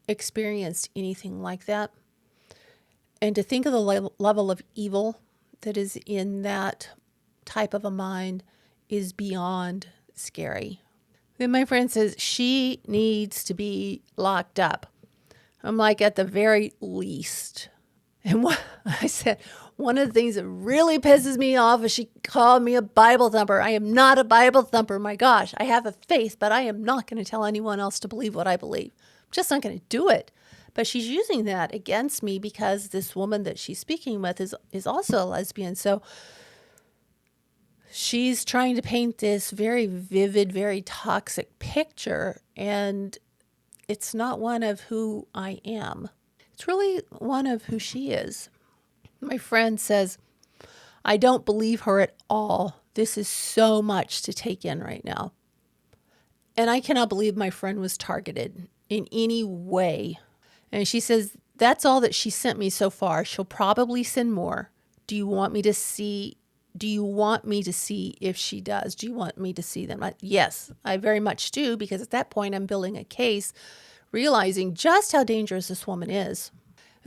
Speaker 1: experienced anything like that. And to think of the level of evil that is in that type of a mind is beyond scary. Then my friend says she needs to be locked up. I'm like, at the very least. And I said, One of the things that really pisses me off is she called me a Bible thumper. I am not a Bible thumper. My gosh, I have a faith, but I am not going to tell anyone else to believe what I believe. I'm just not going to do it. But she's using that against me because this woman that she's speaking with is also a lesbian. So she's trying to paint this very vivid, very toxic picture, and it's not one of who I am. It's really one of who she is. My friend says, I don't believe her at all. This is so much to take in right now. And I cannot believe my friend was targeted in any way. And she says, that's all that she sent me so far. She'll probably send more. Do you want me to see if she does? Do you want me to see them? Yes, I very much do, because at that point I'm building a case, realizing just how dangerous this woman is.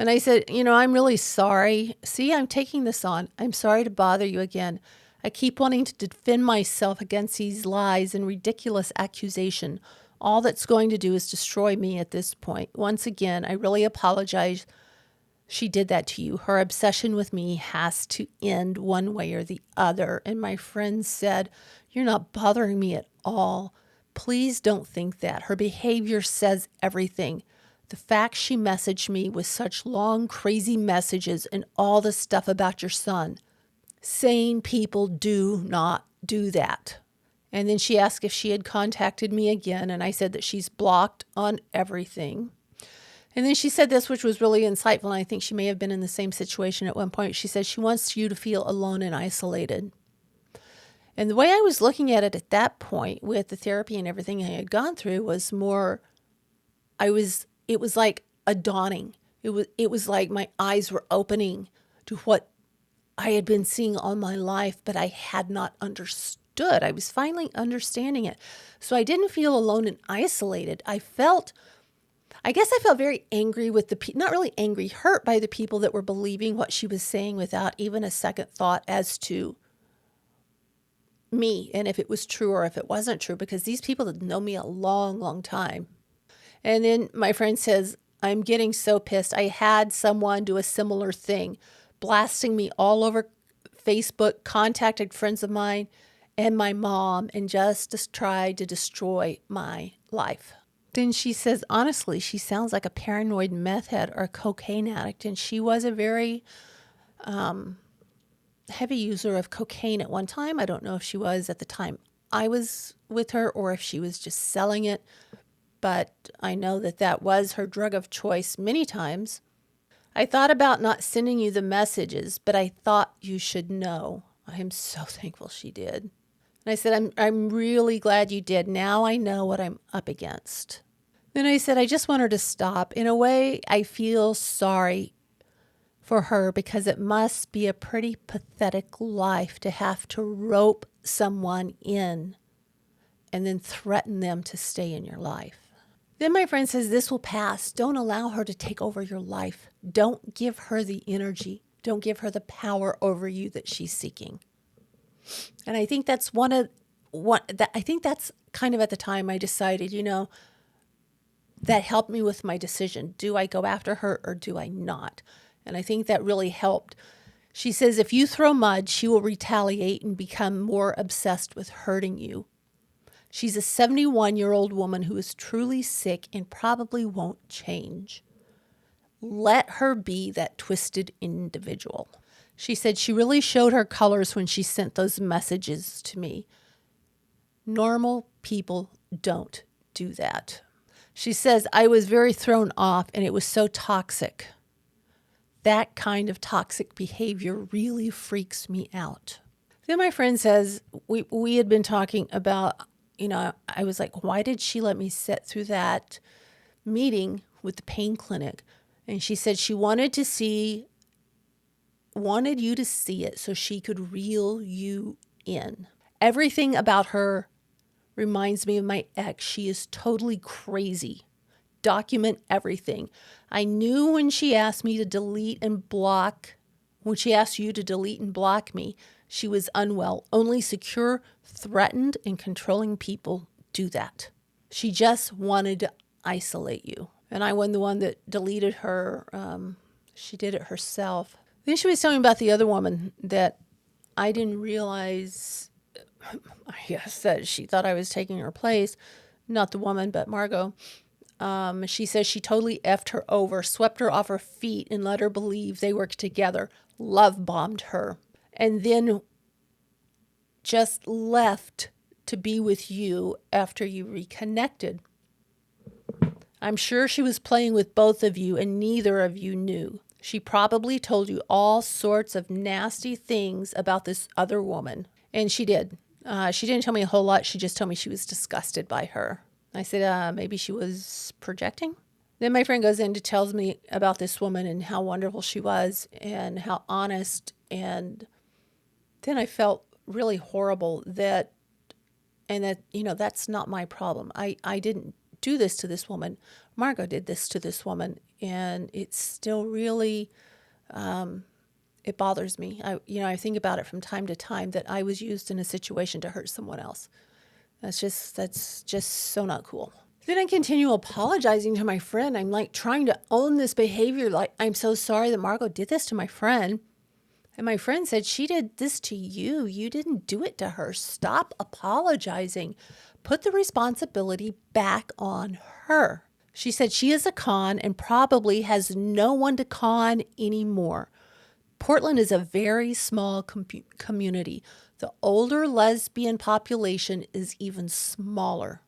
Speaker 1: And I said, I'm really sorry. See, I'm taking this on. I'm sorry to bother you again. I keep wanting to defend myself against these lies and ridiculous accusation. All that's going to do is destroy me at this point. Once again, I really apologize. She did that to you. Her obsession with me has to end one way or the other. And my friend said, you're not bothering me at all. Please don't think that. Her behavior says everything. The fact she messaged me with such long, crazy messages and all the stuff about your son. Sane people do not do that. And then she asked if she had contacted me again, and I said that she's blocked on everything. And then she said this, which was really insightful, and I think she may have been in the same situation at one point. She said she wants you to feel alone and isolated. And the way I was looking at it at that point with the therapy and everything I had gone through was more, it was like a dawning. It was like my eyes were opening to what I had been seeing all my life, but I had not understood. I was finally understanding it. So I didn't feel alone and isolated. I felt very angry with not really angry, hurt by the people that were believing what she was saying without even a second thought as to me and if it was true or if it wasn't true, because these people had known me a long, long time. And then my friend says, I'm getting so pissed. I had someone do a similar thing, blasting me all over Facebook, contacted friends of mine and my mom, and just tried to destroy my life. Then she says, honestly, she sounds like a paranoid meth head or a cocaine addict. And she was a very heavy user of cocaine at one time. I don't know if she was at the time I was with her or if she was just selling it. But I know that was her drug of choice many times. I thought about not sending you the messages, but I thought you should know. I am so thankful she did. And I said, I'm really glad you did. Now I know what I'm up against. Then I said, I just want her to stop. In a way, I feel sorry for her because it must be a pretty pathetic life to have to rope someone in and then threaten them to stay in your life. Then my friend says, this will pass. Don't allow her to take over your life. Don't give her the energy. Don't give her the power over you that she's seeking. And I think that's I think that's kind of at the time I decided, that helped me with my decision. Do I go after her or do I not? And I think that really helped. She says, if you throw mud, she will retaliate and become more obsessed with hurting you. She's a 71-year-old woman who is truly sick and probably won't change. Let her be that twisted individual. She said she really showed her colors when she sent those messages to me. Normal people don't do that. She says, I was very thrown off and it was so toxic. That kind of toxic behavior really freaks me out. Then my friend says, we had been talking about, I was like, why did she let me sit through that meeting with the pain clinic? And she said she wanted you to see it so she could reel you in. Everything about her reminds me of my ex. She is totally crazy. Document everything. I knew when she asked me to delete and block, when she asked you to delete and block me, she was unwell. Only secure, threatened, and controlling people do that. She just wanted to isolate you. And I wasn't the one that deleted her. She did it herself. Then she was telling me about the other woman that I didn't realize, I guess, that she thought I was taking her place. Not the woman, but Margot. She says she totally effed her over, swept her off her feet, and let her believe they worked together, love bombed her, and then just left to be with you after you reconnected. I'm sure she was playing with both of you and neither of you knew. She probably told you all sorts of nasty things about this other woman. And she did. She didn't tell me a whole lot. She just told me she was disgusted by her. I said, maybe she was projecting. Then my friend goes in to tells me about this woman and how wonderful she was and how honest. And then I felt really horrible that, that's not my problem. I didn't do this to this woman. Margot did this to this woman. And it's still really, it bothers me. I think about it from time to time that I was used in a situation to hurt someone else. That's just so not cool. Then I continue apologizing to my friend. I'm like trying to own this behavior. Like, I'm so sorry that Margot did this to my friend. And my friend said, she did this to you. You didn't do it to her. Stop apologizing. Put the responsibility back on her. She said she is a con and probably has no one to con anymore. Portland is a very small community. The older lesbian population is even smaller.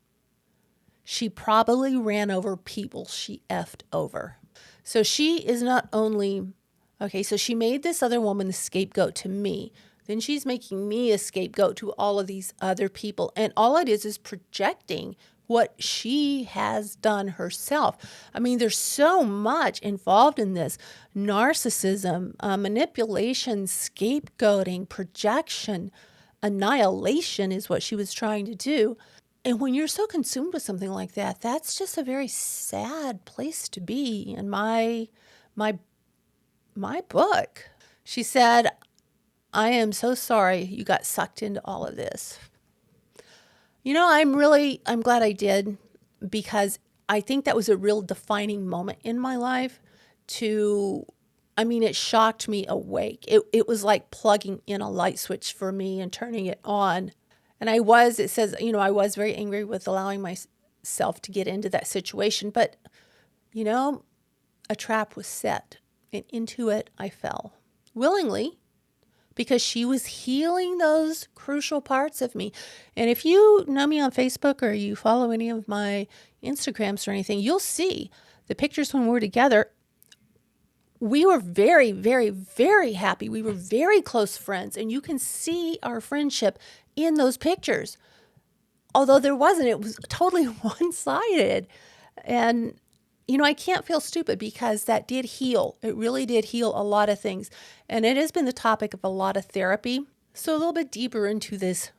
Speaker 1: She probably ran over people she effed over. So she is not only, so she made this other woman the scapegoat to me. Then she's making me a scapegoat to all of these other people. And all it is projecting what she has done herself. I mean, there's so much involved in this. Narcissism, manipulation, scapegoating, projection, annihilation is what she was trying to do. And when you're so consumed with something like that, that's just a very sad place to be in my book. She said, I am so sorry you got sucked into all of this. I'm glad I did, because I think that was a real defining moment in my life it shocked me awake. It was like plugging in a light switch for me and turning it on. And I was very angry with allowing myself to get into that situation, but, a trap was set, and into it I fell willingly, because she was healing those crucial parts of me. And if you know me on Facebook or you follow any of my Instagrams or anything, you'll see the pictures when we're together. We were very, very, very happy. We were very close friends, and you can see our friendship in those pictures. Although it was totally one-sided. And I can't feel stupid, because that did heal. It really did heal a lot of things. And it has been the topic of a lot of therapy. So a little bit deeper into this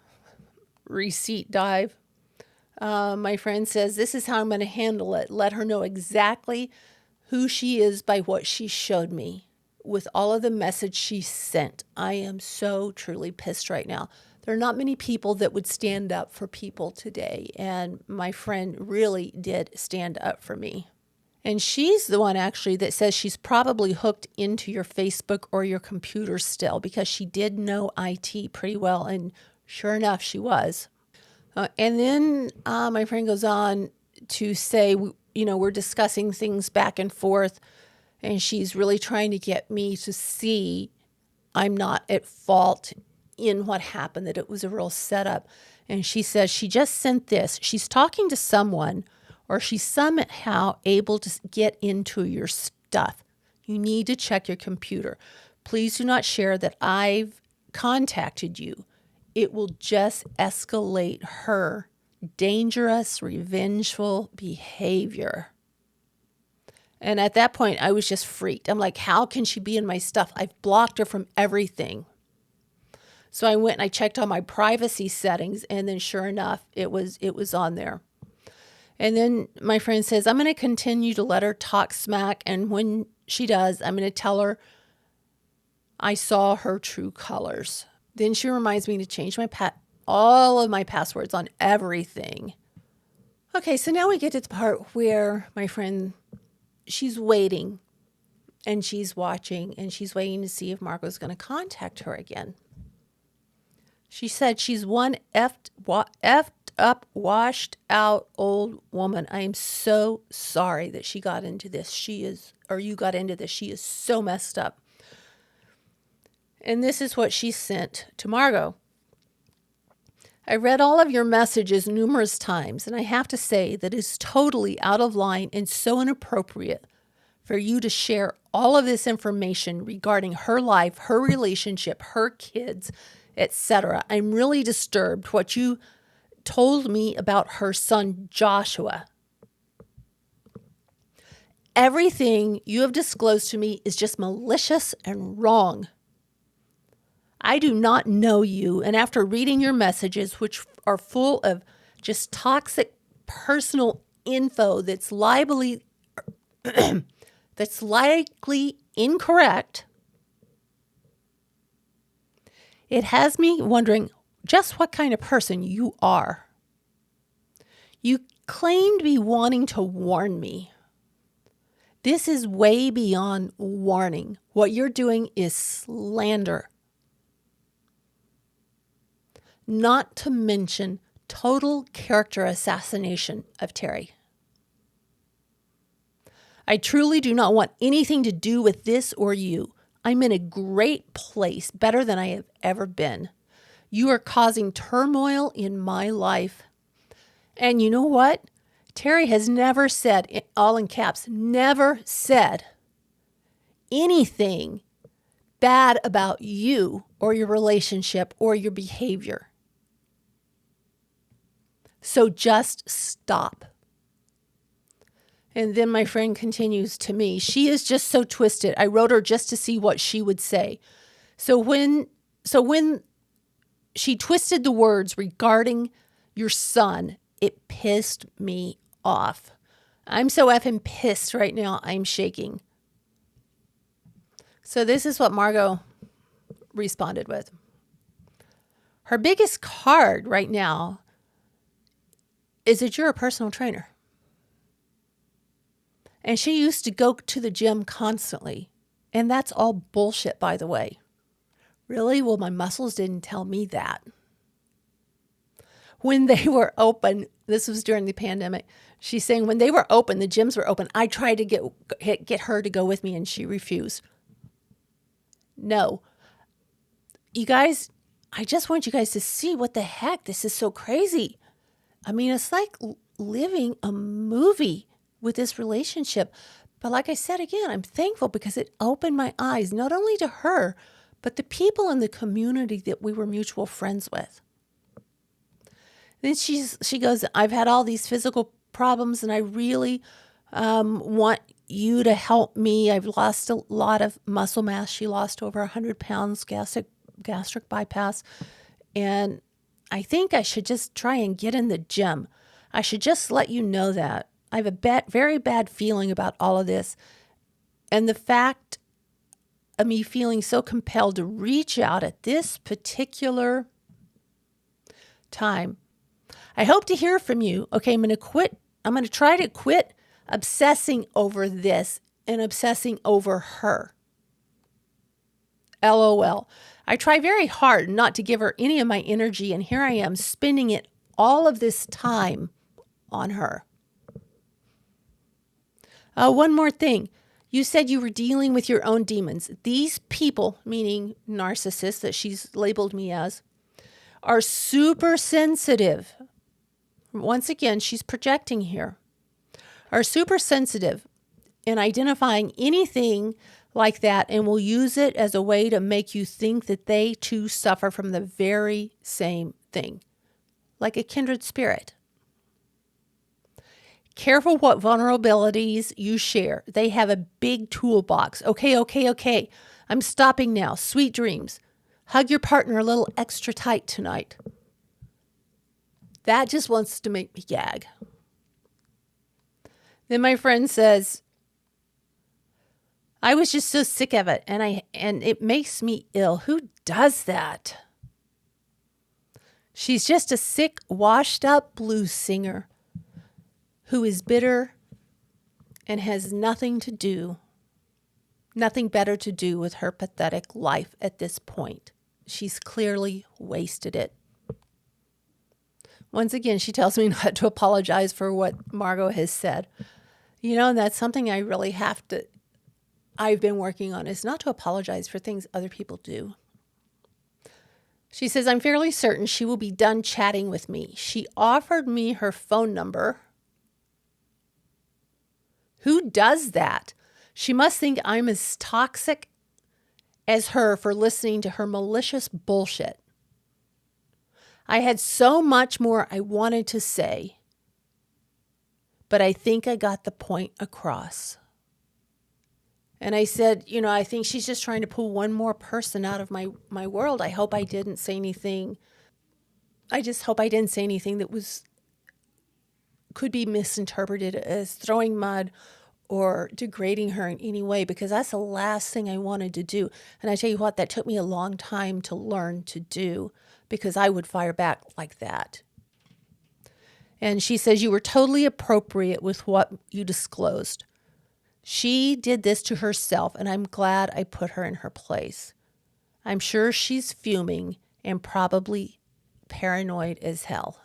Speaker 1: receipt dive. My friend says, this is how I'm going to handle it. Let her know exactly who she is by what she showed me with all of the message she sent. I am so truly pissed right now. There are not many people that would stand up for people today. And my friend really did stand up for me. And she's the one actually that says she's probably hooked into your Facebook or your computer still, because she did know IT pretty well. And sure enough, she was. And then my friend goes on to say, we're discussing things back and forth, and she's really trying to get me to see I'm not at fault in what happened, that it was a real setup. And she says she just sent this. She's talking to someone, or she's somehow able to get into your stuff. You need to check your computer. Please do not share that I've contacted you. It will just escalate her dangerous, revengeful behavior. And at that point, I was just freaked. I'm like, how can she be in my stuff? I've blocked her from everything. So I went and I checked on my privacy settings, and then sure enough, it was on there. And then my friend says, I'm going to continue to let her talk smack. And when she does, I'm going to tell her I saw her true colors. Then she reminds me to change all of my passwords on everything. Okay, so now we get to the part where my friend, she's waiting. And she's watching and she's waiting to see if Margot's going to contact her again. She said she's one effed up, washed out old woman. I am so sorry that she got into this. You got into this. She is so messed up. And this is what she sent to Margot. I read all of your messages numerous times, and I have to say that it's totally out of line and so inappropriate for you to share all of this information regarding her life, her relationship, her kids, etc. I'm really disturbed what you told me about her son, Joshua. Everything you have disclosed to me is just malicious and wrong. I do not know you, and after reading your messages, which are full of just toxic personal info that's likely incorrect, it has me wondering just what kind of person you are. You claim to be wanting to warn me. This is way beyond warning. What you're doing is slander. Not to mention total character assassination of Terry. I truly do not want anything to do with this or you. I'm in a great place, better than I have ever been. You are causing turmoil in my life. And you know what? Terry has never said, all in caps, never said anything bad about you or your relationship or your behavior. So just stop. And then my friend continues to me, she is just so twisted. I wrote her just to see what she would say. So when she twisted the words regarding your son, it pissed me off. I'm so effing pissed right now. I'm shaking. So this is what Margot responded with. Her biggest card right now is that you're a personal trainer. And she used to go to the gym constantly. And that's all bullshit, by the way. Really? Well, my muscles didn't tell me that. When they were open, this was during the pandemic, she's saying when they were open, the gyms were open, I tried to get her to go with me and she refused. No. You guys, I just want you guys to see what the heck. This is so crazy. I mean, it's like living a movie with this relationship. But like I said, again, I'm thankful because it opened my eyes, not only to her, but the people in the community that we were mutual friends with. Then she goes, I've had all these physical problems and I really want you to help me. I've lost a lot of muscle mass. She lost over 100 pounds, gastric bypass. And I think I should just try and get in the gym. I should just let you know that. I have a very bad feeling about all of this. And the fact of me feeling so compelled to reach out at this particular time. I hope to hear from you. Okay, I'm going to try to quit obsessing over this and obsessing over her. LOL. I try very hard not to give her any of my energy, and here I am spending it all of this time on her. One more thing. You said you were dealing with your own demons. These people, meaning narcissists that she's labeled me as, are super sensitive. Once again, she's projecting here. Are super sensitive in identifying anything like that and will use it as a way to make you think that they too suffer from the very same thing, like a kindred spirit. Careful what vulnerabilities you share. They have a big toolbox. Okay. I'm stopping now. Sweet dreams. Hug your partner a little extra tight tonight. That just wants to make me gag. Then my friend says, I was just so sick of it and it makes me ill. Who does that? She's just a sick, washed up blues singer who is bitter and has nothing to do Nothing better to do with her pathetic life at this point. She's clearly wasted it. Once again, she tells me not to apologize for what Margot has said. And that's something I've been working on, is not to apologize for things other people do. She says, I'm fairly certain she will be done chatting with me. She offered me her phone number. Who does that? She must think I'm as toxic as her for listening to her malicious bullshit. I had so much more I wanted to say, but I think I got the point across. And I said, I think she's just trying to pull one more person out of my world. I hope I didn't say anything. I just hope I didn't say anything that could be misinterpreted as throwing mud or degrading her in any way, because that's the last thing I wanted to do. And I tell you what, that took me a long time to learn to do, because I would fire back like that. And she says, you were totally appropriate with what you disclosed. She did this to herself, and I'm glad I put her in her place. I'm sure she's fuming and probably paranoid as hell.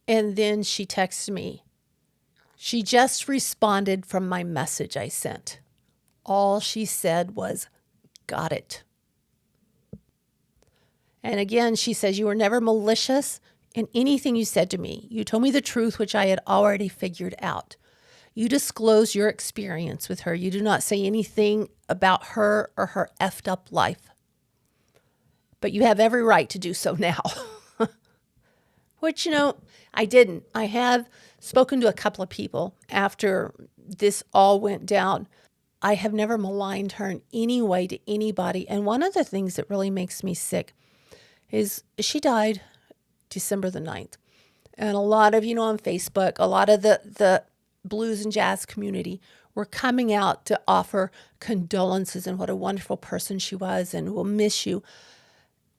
Speaker 1: And then she texts me. She just responded from my message I sent. All she said was, got it. And again, she says, you were never malicious in anything you said to me. You told me the truth, which I had already figured out. You disclose your experience with her. You do not say anything about her or her effed up life. But you have every right to do so now. Which, I didn't. I have spoken to a couple of people after this all went down. I have never maligned her in any way to anybody. And one of the things that really makes me sick is she died December the 9th. And a lot of, on Facebook, a lot of the blues and jazz community were coming out to offer condolences and what a wonderful person she was and we'll miss you.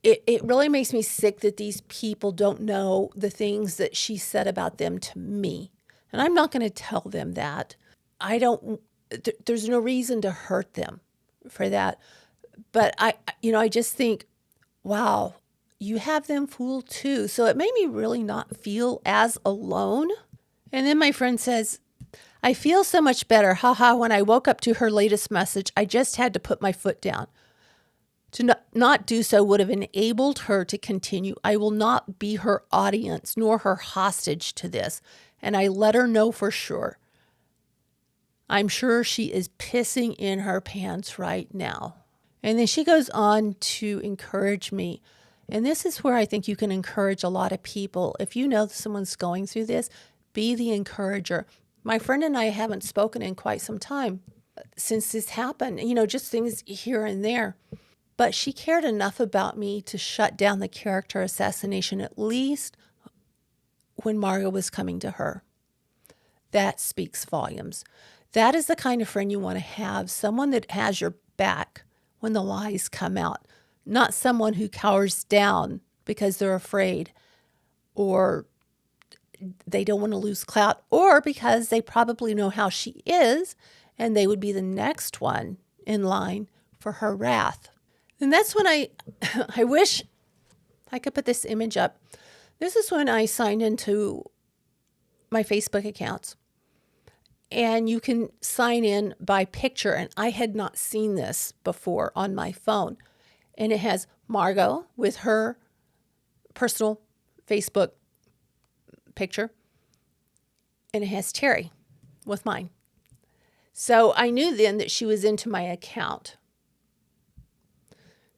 Speaker 1: It really makes me sick that these people don't know the things that she said about them to me. And I'm not going to tell them that. There's no reason to hurt them for that. But I just think, wow, you have them fooled too. So it made me really not feel as alone. And then my friend says, I feel so much better. Haha, when I woke up to her latest message, I just had to put my foot down. To not do so would have enabled her to continue. I will not be her audience nor her hostage to this. And I let her know for sure. I'm sure she is pissing in her pants right now. And then she goes on to encourage me. And this is where I think you can encourage a lot of people. If you know someone's going through this, be the encourager. My friend and I haven't spoken in quite some time since this happened, just things here and there. But she cared enough about me to shut down the character assassination, at least when Margot was coming to her. That speaks volumes. That is the kind of friend you want to have, someone that has your back when the lies come out, not someone who cowers down because they're afraid or they don't want to lose clout, or because they probably know how she is and they would be the next one in line for her wrath. And that's when I wish I could put this image up. This is when I signed into my Facebook accounts. And you can sign in by picture. And I had not seen this before on my phone. And it has Margot with her personal Facebook picture. And it has Terry with mine. So I knew then that she was into my account.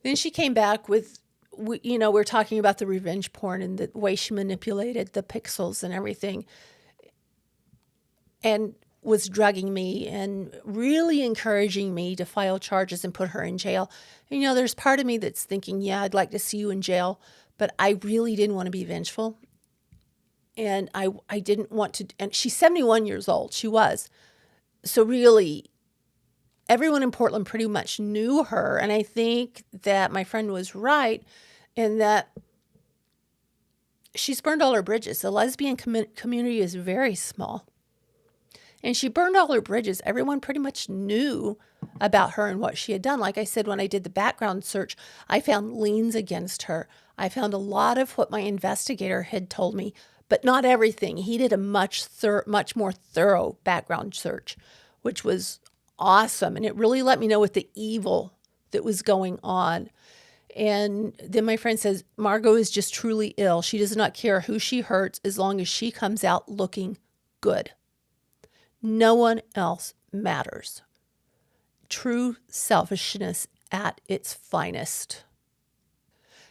Speaker 1: Then she came back with, we're talking about the revenge porn and the way she manipulated the pixels and everything. And was drugging me and really encouraging me to file charges and put her in jail. And, there's part of me that's thinking, yeah, I'd like to see you in jail. But I really didn't want to be vengeful. And I didn't want to. And she's 71 years old. She was. So really, everyone in Portland pretty much knew her. And I think that my friend was right in that she's burned all her bridges. The lesbian community is very small. And she burned all her bridges. Everyone pretty much knew about her and what she had done. Like I said, when I did the background search, I found liens against her. I found a lot of what my investigator had told me, but not everything. He did a much more thorough background search, which was awesome. And it really let me know what the evil that was going on. And then my friend says, Margot is just truly ill. She does not care who she hurts as long as she comes out looking good. No one else matters. True selfishness at its finest.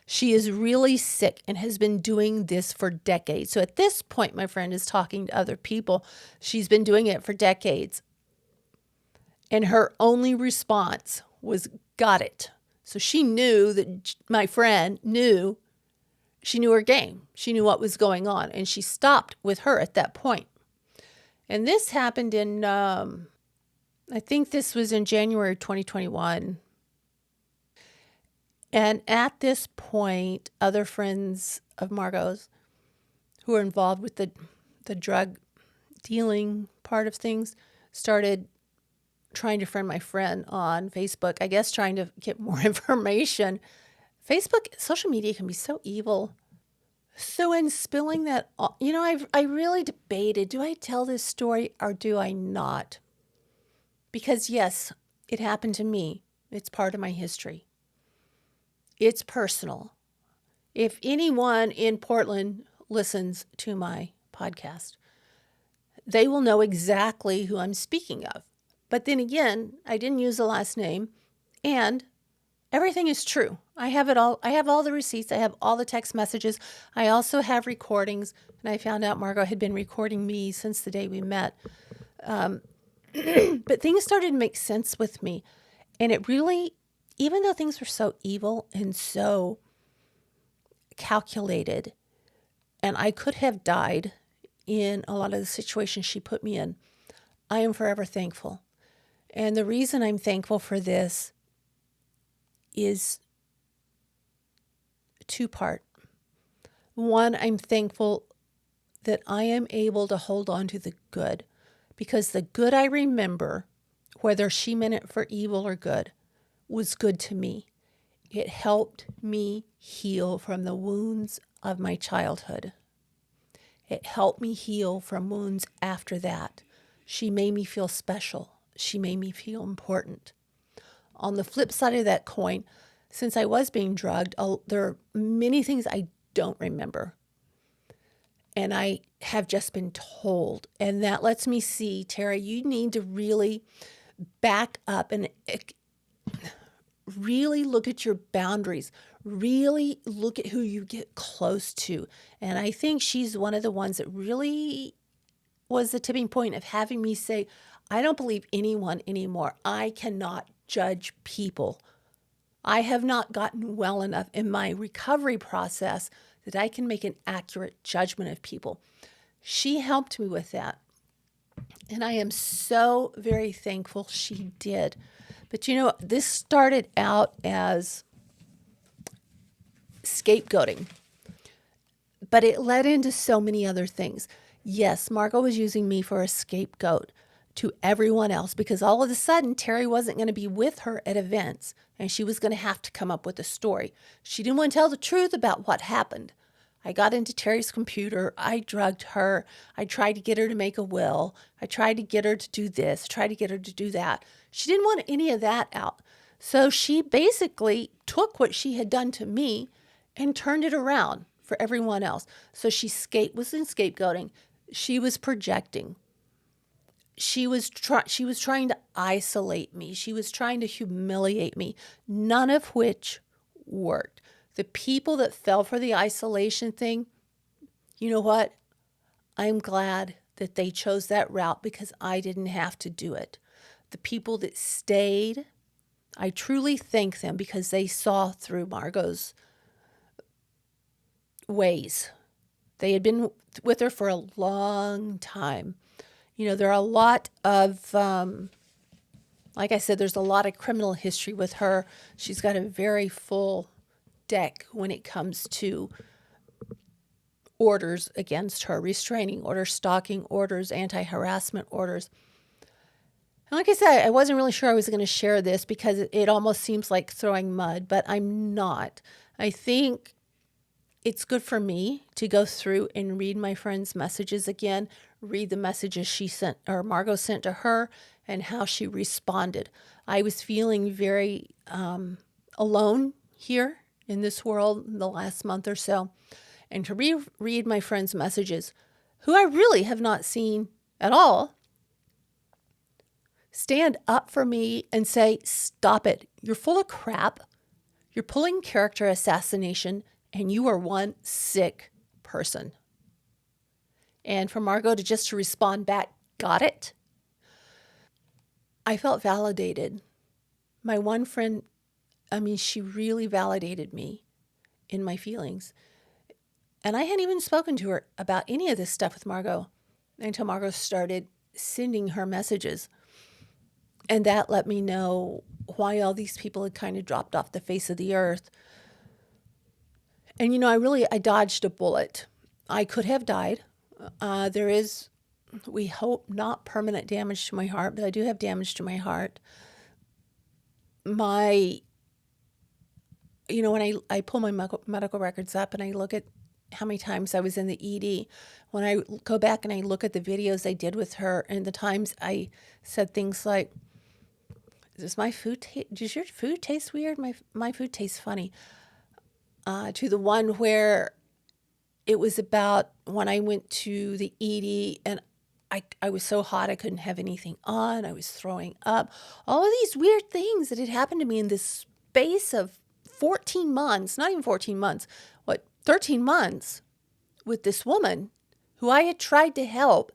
Speaker 1: She is really sick and has been doing this for decades. So at this point, my friend is talking to other people. She's been doing it for decades. And her only response was, got it. So she knew that my friend knew, she knew her game. She knew what was going on. And she stopped with her at that point. And this happened in, I think this was in January 2021. And at this point, other friends of Margot's who were involved with the drug dealing part of things started trying to friend my friend on Facebook, I guess trying to get more information. Facebook, social media can be so evil. So in spilling that, I really debated, do I tell this story or do I not? Because yes, it happened to me. It's part of my history. It's personal. If anyone in Portland listens to my podcast, they will know exactly who I'm speaking of. But then again, I didn't use the last name, and everything is true. I have it all. I have all the receipts. I have all the text messages. I also have recordings, and I found out Margot had been recording me since the day we met. But things started to make sense with me, and it really, even though things were so evil and so calculated, and I could have died in a lot of the situations she put me in, I am forever thankful. And the reason I'm thankful for this is two-part. One, I'm thankful that I am able to hold on to the good, because the good I remember, whether she meant it for evil or good, was good to me. It helped me heal from the wounds of my childhood. It helped me heal from wounds after that. She made me feel special. She made me feel important. On the flip side of that coin, since I was being drugged, there are many things I don't remember. And I have just been told. And that lets me see, Tara, you need to really back up and really look at your boundaries. Really look at who you get close to. And I think she's one of the ones that really was the tipping point of having me say, I don't believe anyone anymore. I cannot judge people. I have not gotten well enough in my recovery process that I can make an accurate judgment of people. She helped me with that. And I am so very thankful she did. But this started out as scapegoating, but it led into so many other things. Yes, Margot was using me for a scapegoat to everyone else, because all of a sudden Terry wasn't going to be with her at events, and she was going to have to come up with a story. She didn't want to tell the truth about what happened. I got into Terry's computer. I drugged her. I tried to get her to make a will. I tried to get her to do this, tried to get her to do that. She didn't want any of that out. So she basically took what she had done to me and turned it around for everyone else. So she wasn't scapegoating. She was projecting. She was trying to isolate me. She was trying to humiliate me, none of which worked. The people that fell for the isolation thing, you know what? I'm glad that they chose that route, because I didn't have to do it. The people that stayed, I truly thank them, because they saw through Margot's ways. They had been with her for a long time. There are a lot of, like I said, there's a lot of criminal history with her. She's got a very full deck when it comes to orders against her, restraining orders, stalking orders, anti-harassment orders. And like I said, I wasn't really sure I was going to share this because it almost seems like throwing mud, but I'm not. I think it's good for me to go through and read my friend's messages again, read the messages she sent or Margot sent to her and how she responded. I was feeling very alone here in this world in the last month or so. And to read my friend's messages, who I really have not seen at all, stand up for me and say, stop it. You're full of crap. You're pulling character assassination, and you are one sick person. And for Margot to respond back, got it? I felt validated. My one friend, she really validated me in my feelings. And I hadn't even spoken to her about any of this stuff with Margot until Margot started sending her messages. And that let me know why all these people had kind of dropped off the face of the earth. And, I dodged a bullet. I could have died. There is, we hope, not permanent damage to my heart, but I do have damage to my heart. When I pull my medical records up and I look at how many times I was in the ED, when I go back and I look at the videos I did with her and the times I said things like, does your food taste weird? My food tastes funny. To the one where it was about when I went to the ED and I was so hot I couldn't have anything on. I was throwing up. All of these weird things that had happened to me in this space of 14 months, not even 14 months, 13 months with this woman who I had tried to help.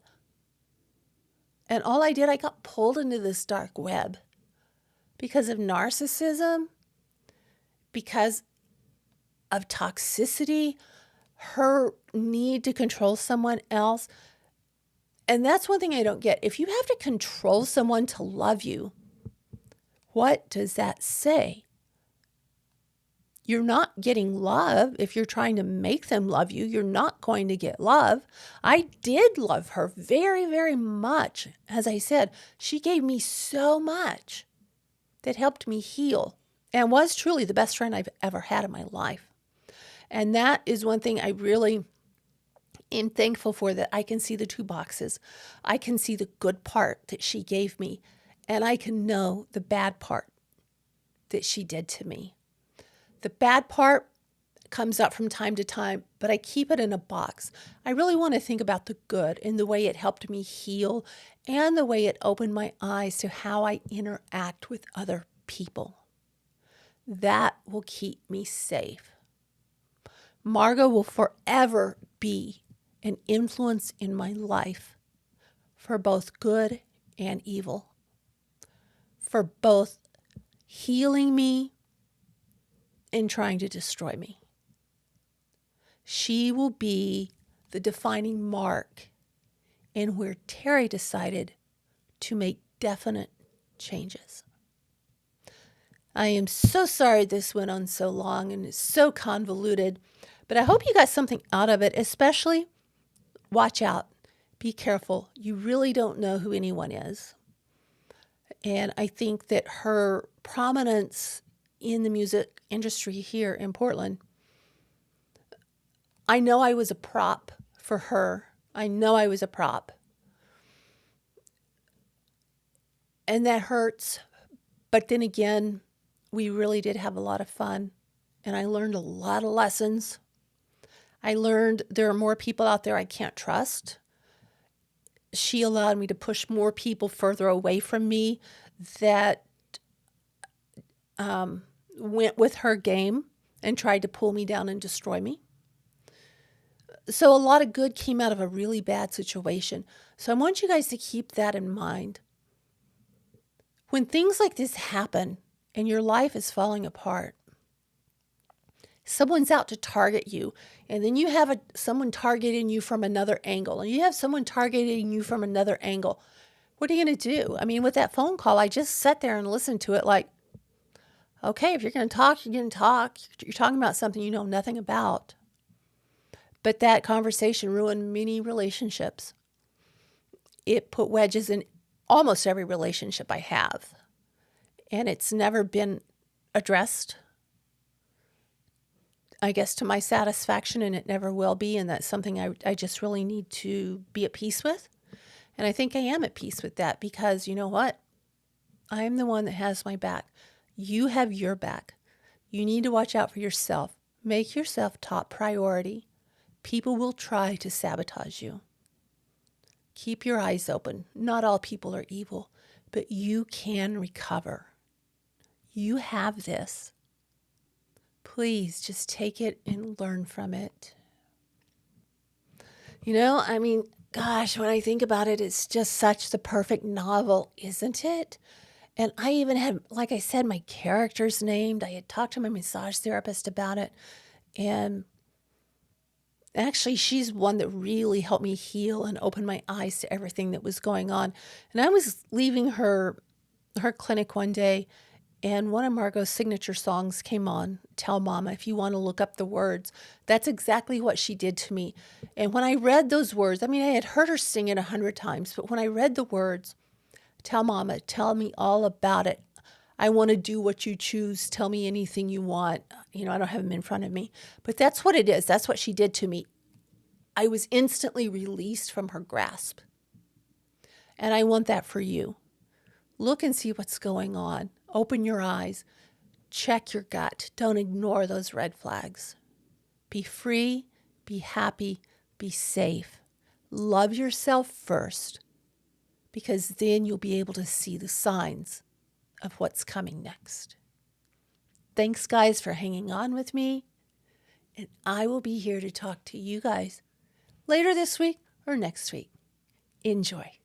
Speaker 1: And all I did, I got pulled into this dark web because of narcissism, because of toxicity, her need to control someone else. And that's one thing I don't get. If you have to control someone to love you, what does that say? You're not getting love. If you're trying to make them love you, you're not going to get love. I did love her very, very much. As I said, she gave me so much that helped me heal and was truly the best friend I've ever had in my life. And that is one thing I really am thankful for, that I can see the two boxes. I can see the good part that she gave me, and I can know the bad part that she did to me. The bad part comes up from time to time, but I keep it in a box. I really want to think about the good and the way it helped me heal and the way it opened my eyes to how I interact with other people. That will keep me safe. Margot will forever be an influence in my life for both good and evil, for both healing me and trying to destroy me. She will be the defining mark in where Terry decided to make definite changes. I am so sorry this went on so long and is so convoluted, but I hope you got something out of it. Especially, watch out. Be careful. You really don't know who anyone is. And I think that her prominence in the music industry here in Portland, I know I was a prop for her. I know I was a prop. And that hurts. But then again, we really did have a lot of fun. And I learned a lot of lessons. I learned there are more people out there I can't trust. She allowed me to push more people further away from me that went with her game and tried to pull me down and destroy me. So a lot of good came out of a really bad situation. So I want you guys to keep that in mind. When things like this happen and your life is falling apart, someone's out to target you, and then you have someone targeting you from another angle, and you have someone targeting you from another angle. What are you going to do? I mean, with that phone call, I just sat there and listened to it like, okay, if you're going to talk, you're going to talk. You're talking about something you know nothing about. But that conversation ruined many relationships. It put wedges in almost every relationship I have. And it's never been addressed, I guess, to my satisfaction, and it never will be. And that's something I just really need to be at peace with. And I think I am at peace with that because you know what? I'm the one that has my back. You have your back. You need to watch out for yourself. Make yourself top priority. People will try to sabotage you. Keep your eyes open. Not all people are evil, but you can recover. You have this. Please just take it and learn from it. Gosh, when I think about it, it's just such the perfect novel, isn't it? And I even had, like I said, my characters named. I had talked to my massage therapist about it. And actually, she's one that really helped me heal and open my eyes to everything that was going on. And I was leaving her clinic one day, and one of Margot's signature songs came on, Tell Mama, if you want to look up the words. That's exactly what she did to me. And when I read those words, I had heard her sing it 100 times, but when I read the words, Tell Mama, tell me all about it. I want to do what you choose. Tell me anything you want. I don't have them in front of me, but that's what it is. That's what she did to me. I was instantly released from her grasp. And I want that for you. Look and see what's going on. Open your eyes. Check your gut. Don't ignore those red flags. Be free, be happy, be safe. Love yourself first, because then you'll be able to see the signs of what's coming next. Thanks, guys, for hanging on with me. And I will be here to talk to you guys later this week or next week. Enjoy.